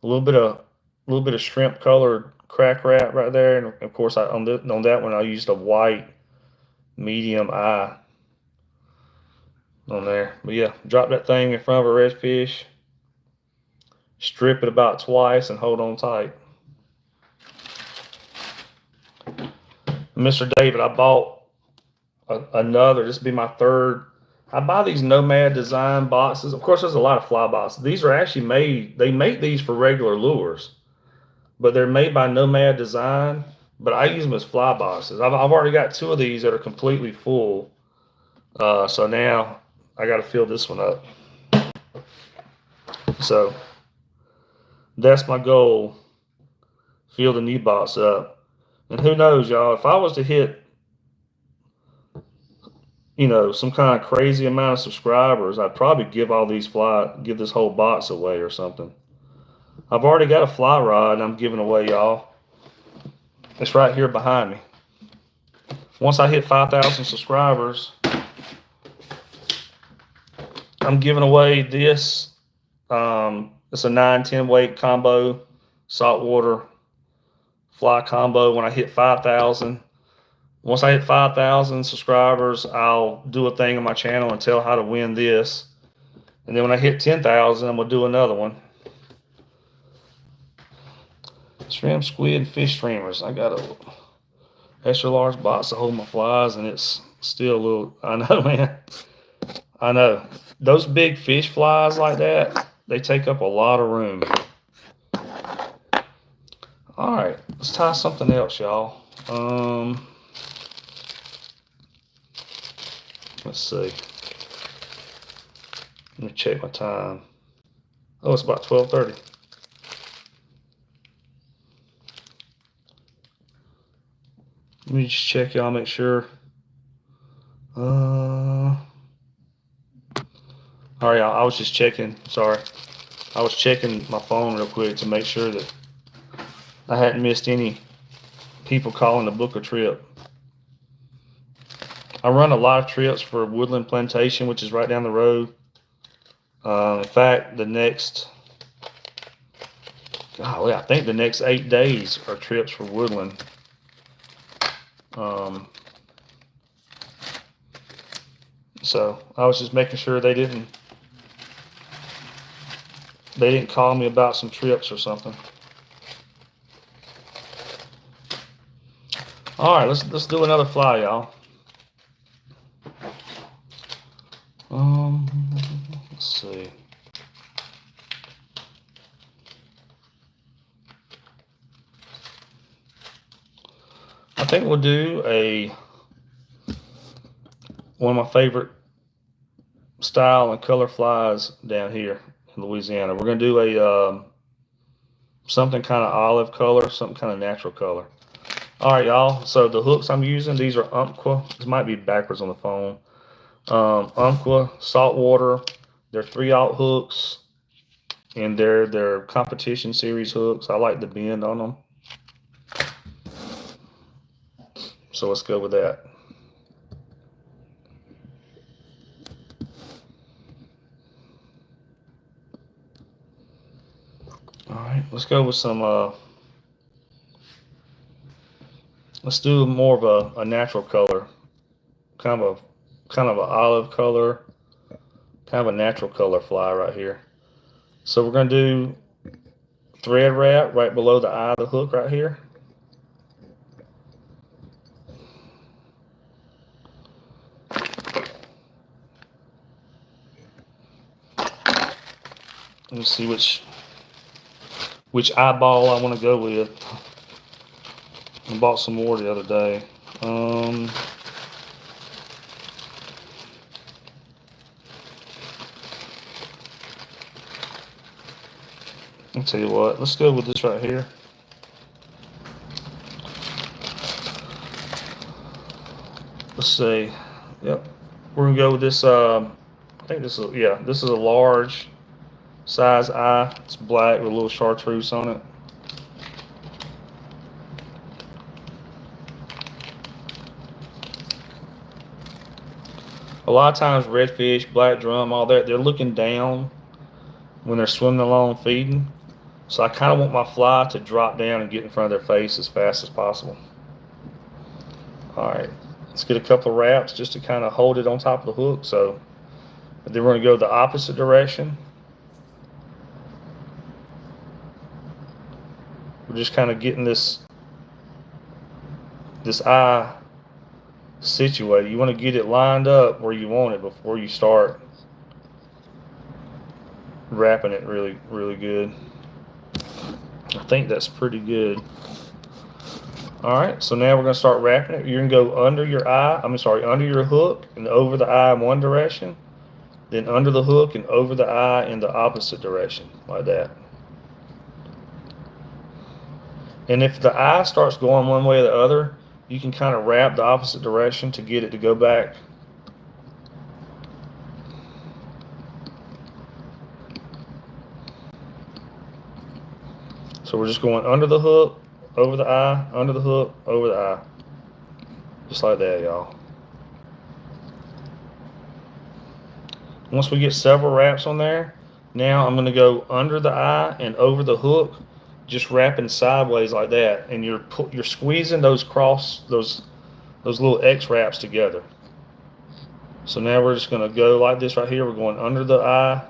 A little bit of shrimp colored crack wrap right there, and of course on that one I used a white medium eye on there. But yeah, drop that thing in front of a redfish, strip it about twice, and hold on tight. Mr. David, I bought another. This will be my third. I buy these Nomad design boxes. Of course, there's a lot of fly boxes. These are actually made. They make these for regular lures, but they're made by Nomad Design. But I use them as fly boxes. I've already got 2 of these that are completely full. So now I got to fill this one up. So that's my goal. Fill the new box up. And who knows, y'all, if I was to hit, some kind of crazy amount of subscribers, I'd probably give this whole box away or something. I've already got a fly rod I'm giving away, y'all. It's right here behind me. Once I hit 5,000 subscribers, I'm giving away this. It's a 9-10 weight combo, saltwater fly combo when I hit 5,000. Once I hit 5,000 subscribers, I'll do a thing on my channel and tell how to win this. And then when I hit 10,000, I'm going to do another one. Shrimp, squid, fish streamers. I got a extra large box to hold my flies, and it's still a little, I know, man. I know. Those big fish flies like that, they take up a lot of room. All right, let's try something else, y'all. Let's see. Let me check my time. Oh, it's about 12:30. Let me just check y'all, make sure. All right, y'all, I was just checking. Sorry. I was checking my phone real quick to make sure that I hadn't missed any people calling to book a trip. I run a lot of trips for Woodland Plantation, which is right down the road. In fact, I think the next 8 days are trips for Woodland. So I was just making sure they didn't call me about some trips or something. All right, let's do another fly, y'all. Let's see. I think we'll do one of my favorite style and color flies down here in Louisiana. We're gonna do a something kind of olive color, something kind of natural color. All right, y'all. So the hooks I'm using, these are Umpqua. This might be backwards on the phone. Umpqua saltwater. They're 3/0 hooks, and they're competition series hooks. I like the bend on them. So let's go with that. All right, let's go with some. Let's do more of a natural color, kind of an olive color, kind of a natural color fly right here. So we're gonna do thread wrap right below the eye of the hook right here. Let me see which eyeball I want to go with. I bought some more the other day. I'll tell you what, let's go with this right here. Let's see. Yep. We're gonna go with this, I think this is a large size eye. It's black with a little chartreuse on it. A lot of times redfish, black drum, all that, they're looking down when they're swimming along feeding. So I kind of want my fly to drop down and get in front of their face as fast as possible. All right, let's get a couple of wraps just to kind of hold it on top of the hook. So then we're gonna go the opposite direction. We're just kind of getting this eye situated. You want to get it lined up where you want it before you start wrapping it really, really good. I think that's pretty good. All right, so now we're gonna start wrapping it. You're gonna go under your eye, under your hook and over the eye in one direction, then under the hook and over the eye in the opposite direction, like that. And if the eye starts going one way or the other, you can kind of wrap the opposite direction to get it to go back. So we're just going under the hook, over the eye, under the hook, over the eye. Just like that, y'all. Once we get several wraps on there, now I'm gonna go under the eye and over the hook, just wrapping sideways like that, and you're squeezing those little X wraps together. So now we're just gonna go like this right here. We're going under the eye,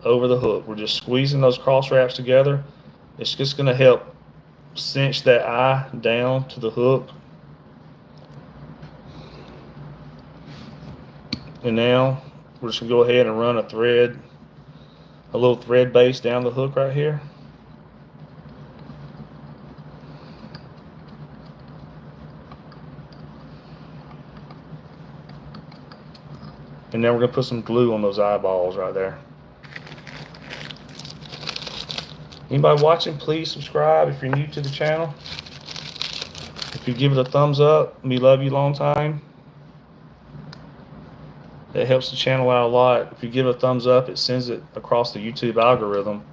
over the hook. We're just squeezing those cross wraps together. It's just gonna help cinch that eye down to the hook. And now we're just gonna go ahead and run a little thread base down the hook right here. And then we're gonna put some glue on those eyeballs right there. Anybody watching, please subscribe if you're new to the channel. If you give it a thumbs up, we love you long time. It helps the channel out a lot. If you give it a thumbs up, it sends it across the YouTube algorithm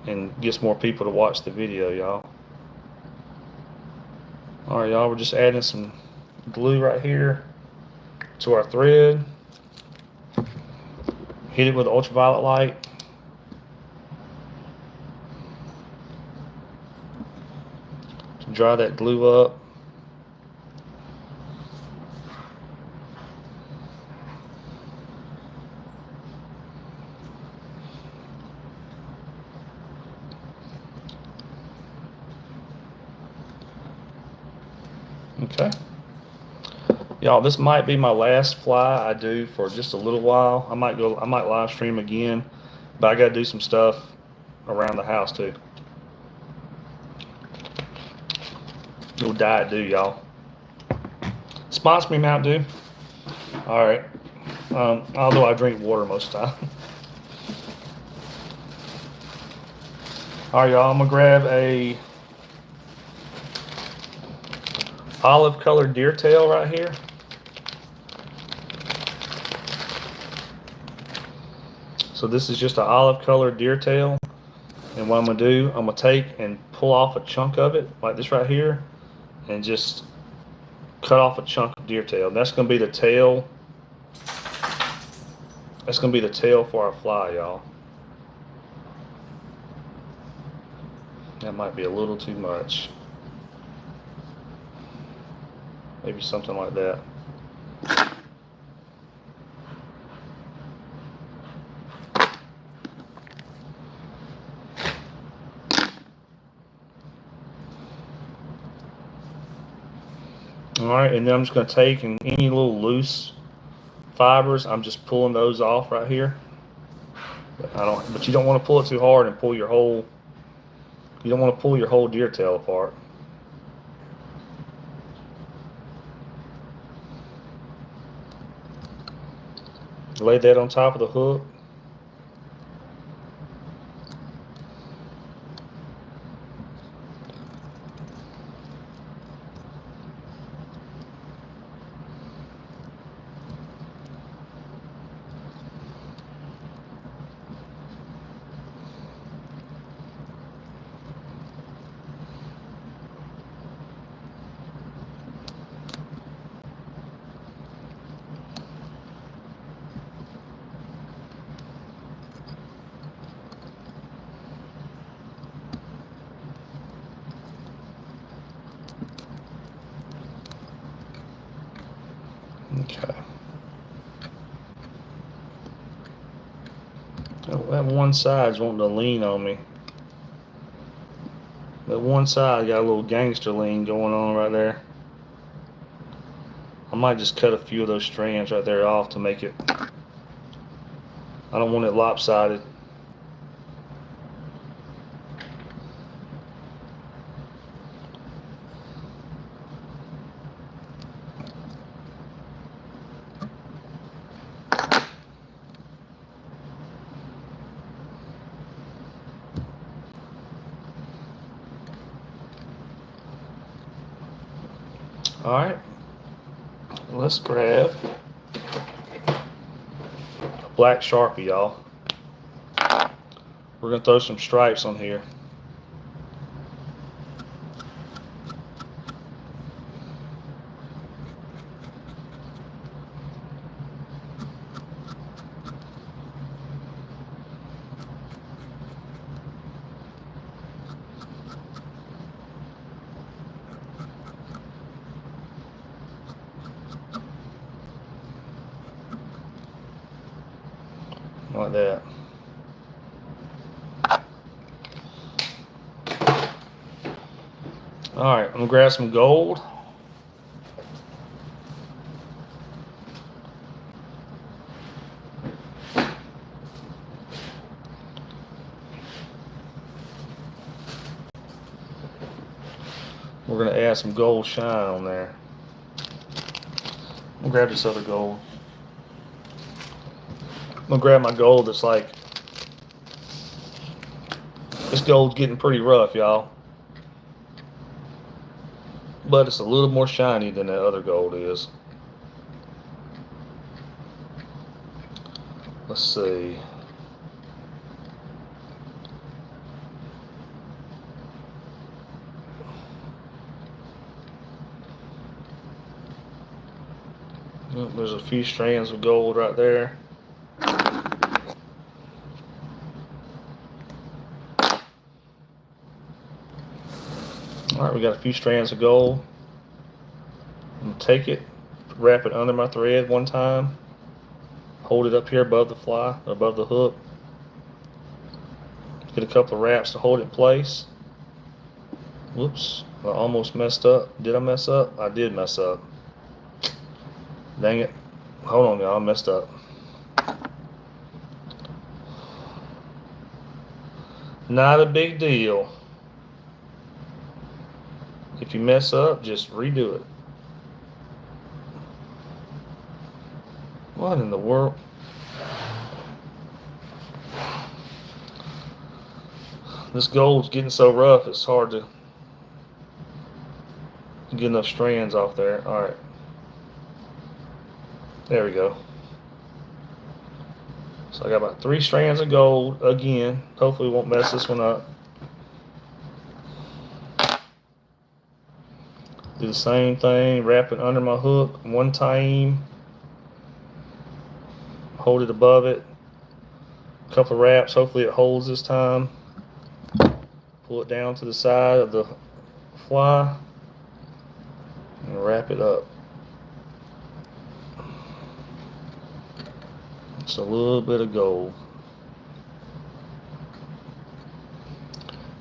and gets more people to watch the video, y'all. All right, y'all, we're just adding some glue right here to our thread. Hit it with ultraviolet light. To dry that glue up. Okay. Y'all, this might be my last fly I do for just a little while. I might live stream again, but I gotta do some stuff around the house too. Little diet do, y'all. Sponsor me, Mountain Dew. All right. Although I drink water most of the time. All right, y'all. I'm gonna grab a olive colored deer tail right here. So this is just an olive colored deer tail. And what I'm gonna do, I'm gonna take and pull off a chunk of it like this right here and just cut off a chunk of deer tail. That's gonna be the tail. That's gonna be the tail for our fly, y'all. That might be a little too much. Maybe something like that. All right, and then I'm just going to take and any little loose fibers, I'm just pulling those off right here. But you don't want to pull it too hard and pull your whole. You don't want to pull your whole deer tail apart. Lay that on top of the hook. Okay. Oh, that one side's wanting to lean on me. That one side got a little gangster lean going on right there. I might just cut a few of those strands right there off to make it. I don't want it lopsided. All right, let's grab a black Sharpie, y'all. We're gonna throw some stripes on here. Like that. All right, I'm gonna grab some gold. We're gonna add some gold shine on there. We'll grab this other gold. gonna grab my gold that's like, this gold's getting pretty rough, y'all. But it's a little more shiny than that other gold is. Let's see. There's a few strands of gold right there. Alright, we got a few strands of gold. I'm going to take it, wrap it under my thread one time, hold it up here above the fly, above the hook. Get a couple of wraps to hold it in place. Whoops, I almost messed up. Did I mess up? I did mess up. Dang it. Hold on, y'all, I messed up. Not a big deal. If you mess up, just redo it. What in the world? This gold's getting so rough, it's hard to get enough strands off there. Alright. There we go. So I got about 3 strands of gold again. Hopefully we won't mess this one up. Do the same thing, wrap it under my hook one time. Hold it above it. A couple of wraps, hopefully it holds this time. Pull it down to the side of the fly and wrap it up. Just a little bit of gold.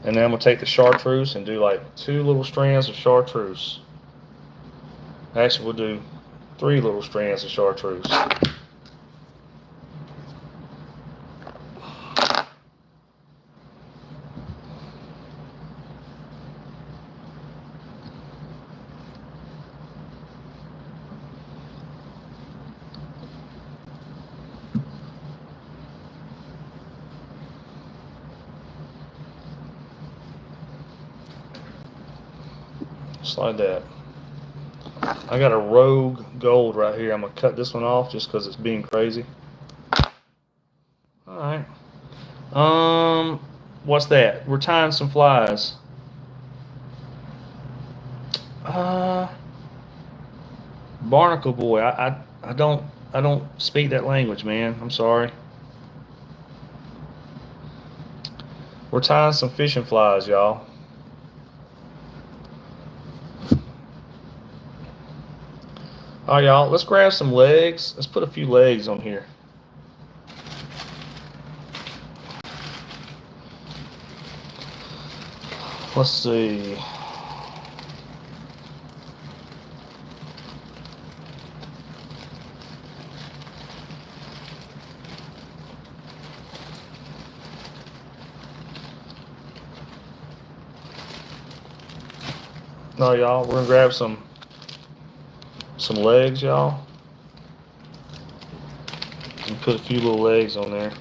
And then I'm going to take the chartreuse and do like 2 little strands of chartreuse. Actually, we'll do 3 little strands of chartreuse. Just like that. I got a rogue gold right here. I'm going to cut this one off just because it's being crazy. Alright. What's that? We're tying some flies. Barnacle boy. I don't speak that language, man. I'm sorry. We're tying some fishing flies, y'all. Alright, y'all, let's grab some legs. Let's put a few legs on here. Let's see. No, y'all, we're gonna grab some legs, y'all, and put a few little legs on there.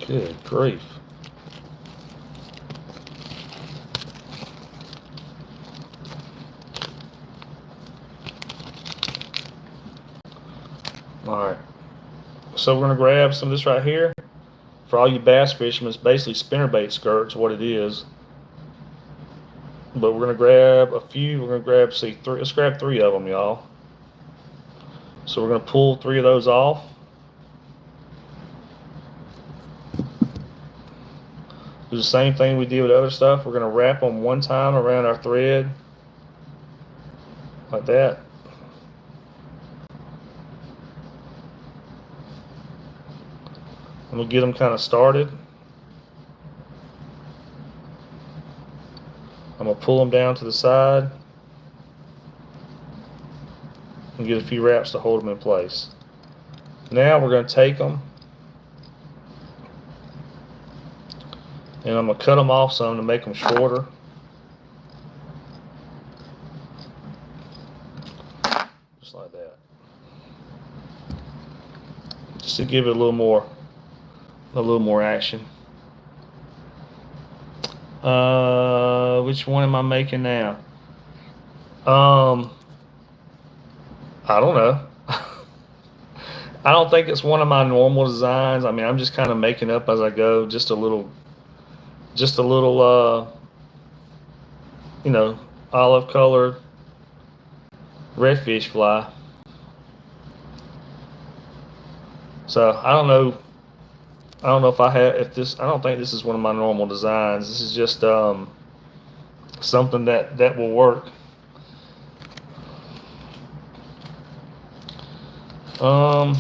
Good grief. Alright, so we're going to grab some of this right here. For all you bass fishermen, it's basically spinnerbait skirts, what it is. But we're going to grab a few. We're going to grab, see, 3. Let's grab 3 of them, y'all. So we're going to pull 3 of those off. Do the same thing we did with other stuff. We're going to wrap them one time around our thread. Like that. I'm going to get them kind of started. I'm going to pull them down to the side and get a few wraps to hold them in place. Now we're going to take them and I'm going to cut them off some to make them shorter. like that. Just to give it a little more action. Which one am I making now? I don't know. I don't think it's one of my normal designs. I mean, I'm just kind of making up as I go. Just a little, olive colored redfish fly. So I don't know. I don't know if this. I don't think this is one of my normal designs. This is just something that will work. All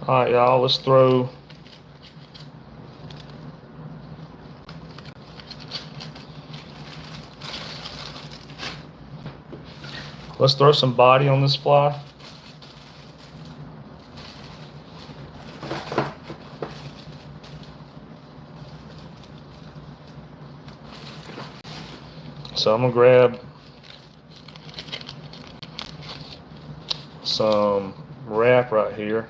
right, y'all. Let's throw. Let's throw some body on this fly. So I'm gonna grab some wrap right here.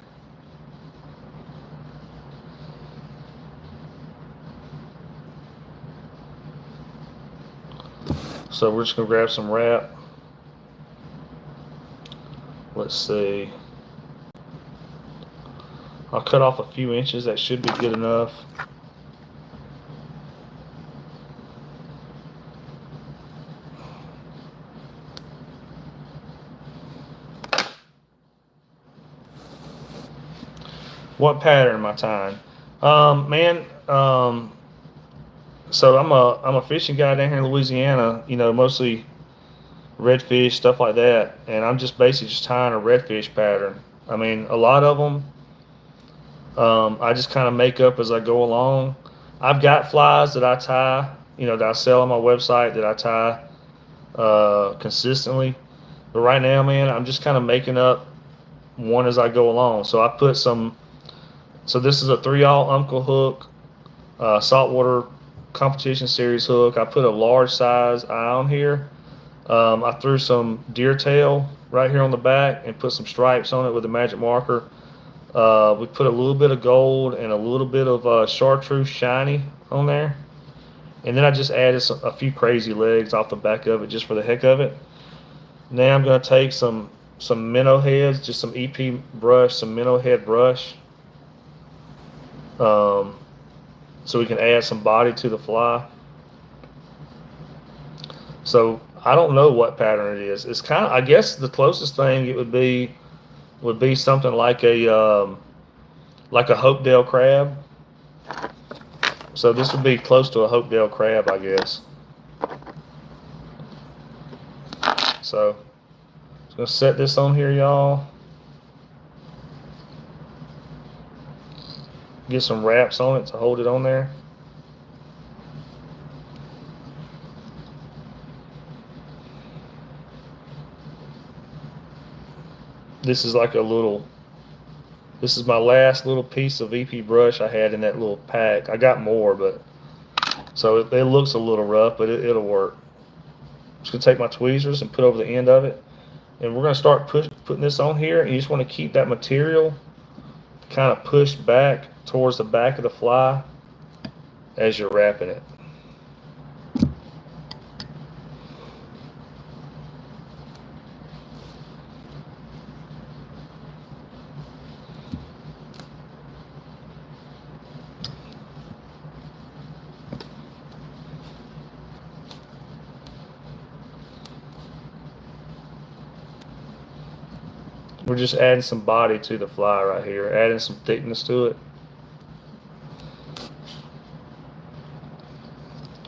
So we're just gonna grab some wrap. Let's see. I'll cut off a few inches. That should be good enough. What pattern am I tying? So I'm a fishing guy down here in Louisiana. Mostly redfish, stuff like that, and I'm just basically just tying a redfish pattern. I mean, a lot of them I just kind of make up as I go along. I've got flies that I tie, that I sell on my website that I tie consistently. But right now, man, I'm just kind of making up one as I go along. So I put some. So this is a 3/0 Uncle hook, saltwater competition series hook. I put a large size eye on here. I threw some deer tail right here on the back and put some stripes on it with a magic marker. We put a little bit of gold and a little bit of chartreuse shiny on there. And then I just added a few crazy legs off the back of it just for the heck of it. Now I'm going to take some minnow heads, just some EP brush, some minnow head brush. So we can add some body to the fly. So I don't know what pattern it is. It's kind of, I guess the closest thing it would be something like a Hopedale crab. So this would be close to a Hopedale crab, I guess. So I'm gonna set this on here, y'all. Get some wraps on it to hold it on there. This is my last little piece of EP brush I had in that little pack. I got more, but so it looks a little rough, but it'll work. Just gonna take my tweezers and put over the end of it, and we're gonna start putting this on here. And you just want to keep that material kind of pushed back towards the back of the fly as you're wrapping it. We're just adding some body to the fly right here, adding some thickness to it.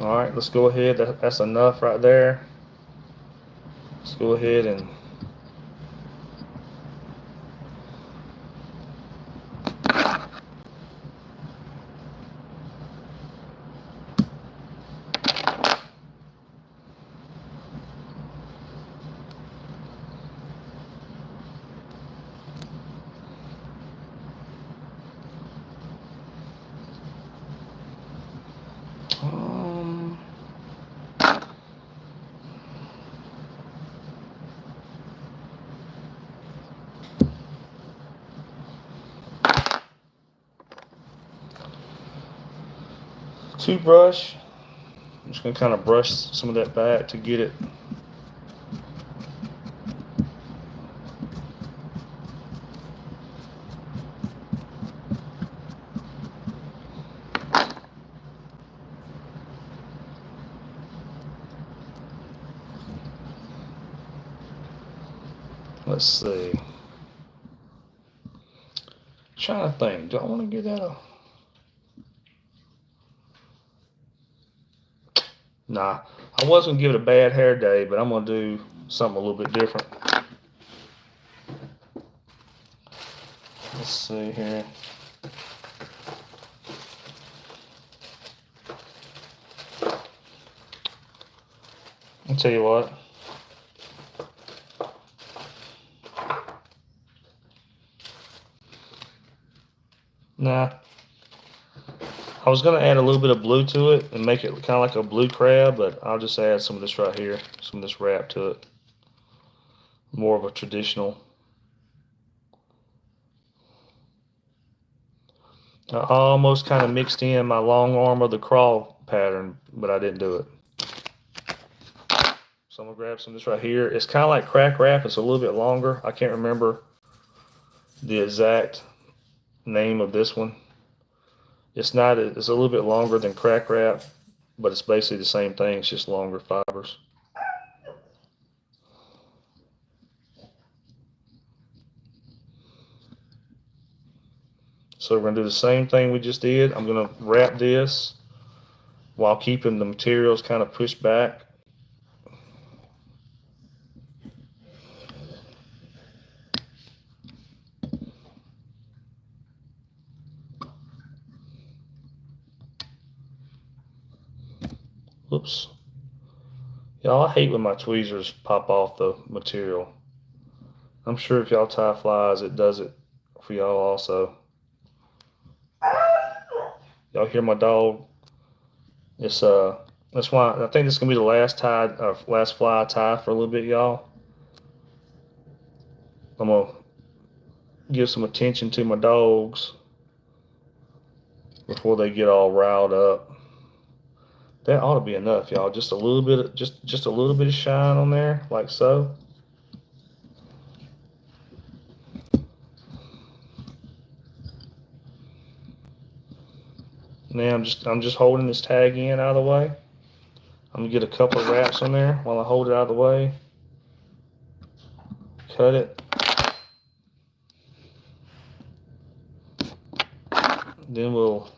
All right, let's go ahead. That's enough right there. Let's go ahead and toothbrush. I'm just going to kind of brush some of that back to get it. Let's see. Trying to think. Do I want to give that a... Nah. I was going to give it a bad hair day, but I'm going to do something a little bit different. Let's see here. I'll tell you what. Nah. I was going to add a little bit of blue to it and make it kind of like a blue crab, but I'll just add some of this right here, some of this wrap to it. More of a traditional. I almost kind of mixed in my long arm of the crawl pattern, but I didn't do it. So I'm going to grab some of this right here. It's kind of like crack wrap. It's a little bit longer. I can't remember the exact name of this one. It's a little bit longer than crack wrap, but it's basically the same thing. It's just longer fibers. So we're going to do the same thing we just did. I'm going to wrap this while keeping the materials kind of pushed back. Whoops. Y'all, I hate when my tweezers pop off the material. I'm sure if y'all tie flies, it does it for y'all also. Y'all hear my dog? It's that's why I think this is gonna be the last fly I tie for a little bit, y'all. I'm gonna give some attention to my dogs before they get all riled up. That ought to be enough, y'all. Just a little bit of just a little bit of shine on there, like so. Now I'm just holding this tag in out of the way. I'm gonna get a couple of wraps on there while I hold it out of the way. Cut it. Then we'll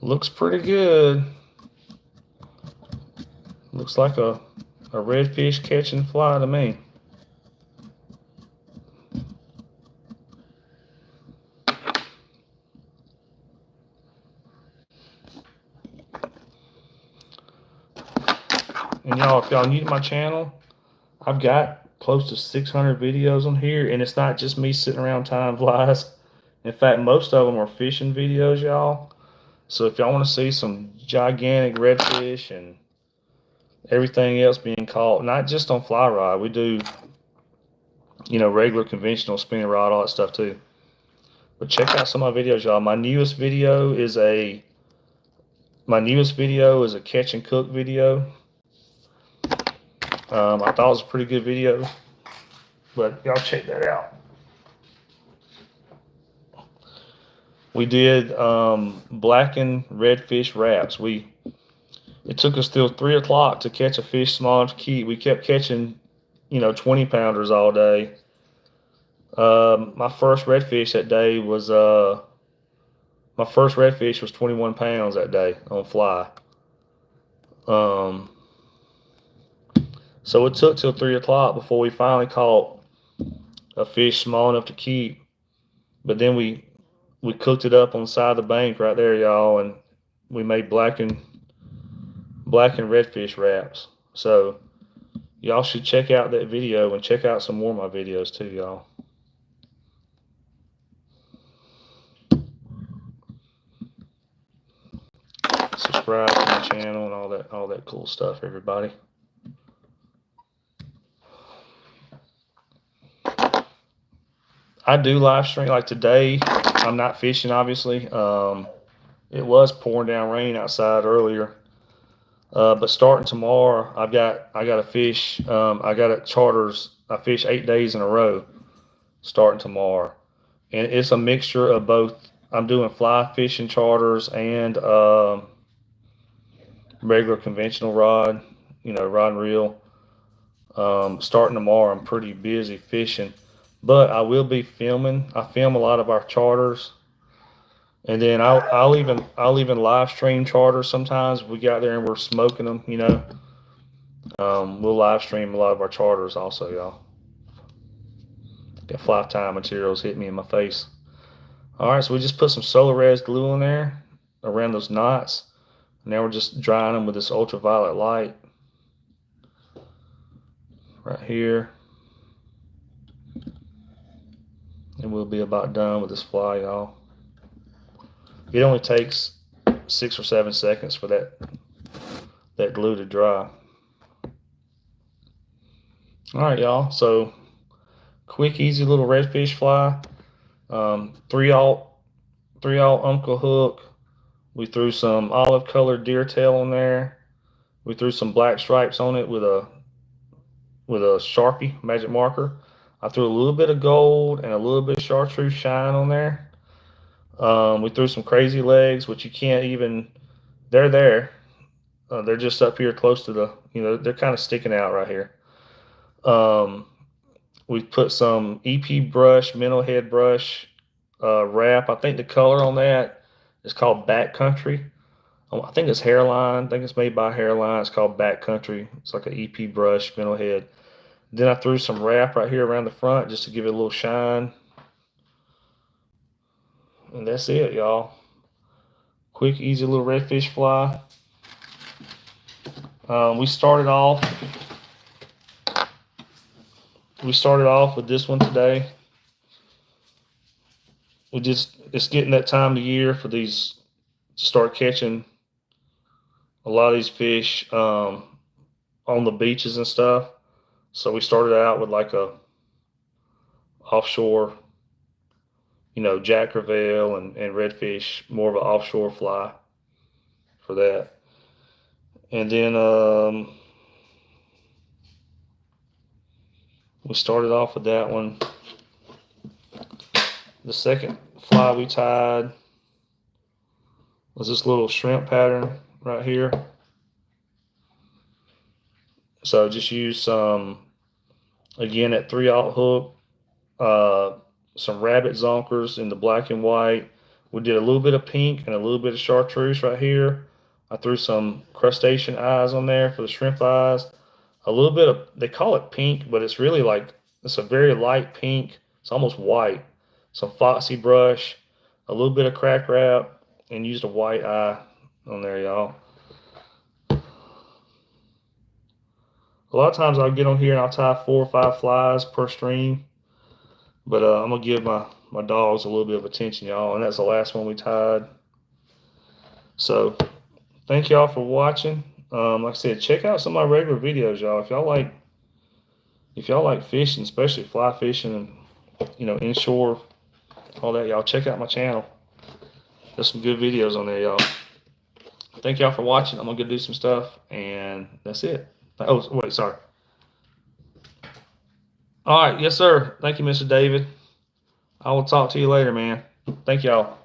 looks pretty good. Looks like a redfish catching fly to me. And y'all, if y'all new to my channel, I've got close to 600 videos on here, and it's not just me sitting around tying flies. In fact, most of them are fishing videos, y'all. So if y'all want to see some gigantic redfish and everything else being caught, not just on fly rod, we do, regular conventional spinning rod, all that stuff too. But check out some of my videos, y'all. My newest video is a catch and cook video. I thought it was a pretty good video, but y'all check that out. We did blackened redfish wraps. It took us till 3 o'clock to catch a fish small enough to keep. We kept catching, 20 pounders all day. My first redfish that day was 21 pounds that day on fly. So it took till 3 o'clock before we finally caught a fish small enough to keep. But then we cooked it up on the side of the bank right there, y'all, and we made blackened redfish wraps. So y'all should check out that video and check out some more of my videos too, y'all. subscribe to my channel and all that cool stuff, everybody. I do live stream. Like today, I'm not fishing, obviously. It was pouring down rain outside earlier. But starting tomorrow, I got a fish. I got a charters. I fish 8 days in a row, starting tomorrow, and it's a mixture of both. I'm doing fly fishing charters and regular conventional rod, rod and reel. Starting tomorrow, I'm pretty busy fishing, but I will be filming. I film a lot of our charters, and then I'll even live stream charters sometimes. We get out there and we're smoking them, We'll live stream a lot of our charters also, y'all. Got fly tie materials hit me in my face. All right, so we just put some solar res glue in there around those knots. Now we're just drying them with this ultraviolet light right here. And we'll be about done with this fly, y'all. It only takes 6 or 7 seconds for that glue to dry. All right, y'all. So quick, easy little redfish fly. 3/0 Umpqua hook. We threw some olive colored deer tail on there. We threw some black stripes on it with a Sharpie magic marker. I threw a little bit of gold and a little bit of chartreuse shine on there. We threw some crazy legs, which you can't even. They're there. They're just up here close to the. They're kind of sticking out right here. We put some EP brush, minnow head brush wrap. I think the color on that is called Backcountry. I think it's Hairline. I think it's made by Hairline. It's called Backcountry. It's like an EP brush, minnow head. Then I threw some wrap right here around the front just to give it a little shine. And that's it, y'all. Quick, easy little redfish fly. We started off with this one today. It's getting that time of year for these to start catching a lot of these fish on the beaches and stuff. So we started out with like a offshore, jack crevalle and redfish, more of an offshore fly for that. And then we started off with that one. The second fly we tied was this little shrimp pattern right here. So just use some, again, that 3/0 hook, some rabbit zonkers in the black and white. We did a little bit of pink and a little bit of chartreuse right here. I threw some crustacean eyes on there for the shrimp eyes. A little bit of, they call it pink, but it's really like, it's a very light pink. It's almost white. Some foxy brush, a little bit of crack wrap, and used a white eye on there, y'all. A lot of times I'll get on here and I'll tie 4 or 5 flies per stream. But I'm going to give my dogs a little bit of attention, y'all. And that's the last one we tied. So thank y'all for watching. Like I said, check out some of my regular videos, y'all. If y'all like fishing, especially fly fishing and inshore, all that, y'all check out my channel. There's some good videos on there, y'all. Thank y'all for watching. I'm gonna go do some stuff, and that's it. Oh, wait, sorry. All right, yes, sir. Thank you, Mr. David. I will talk to you later, man. Thank y'all.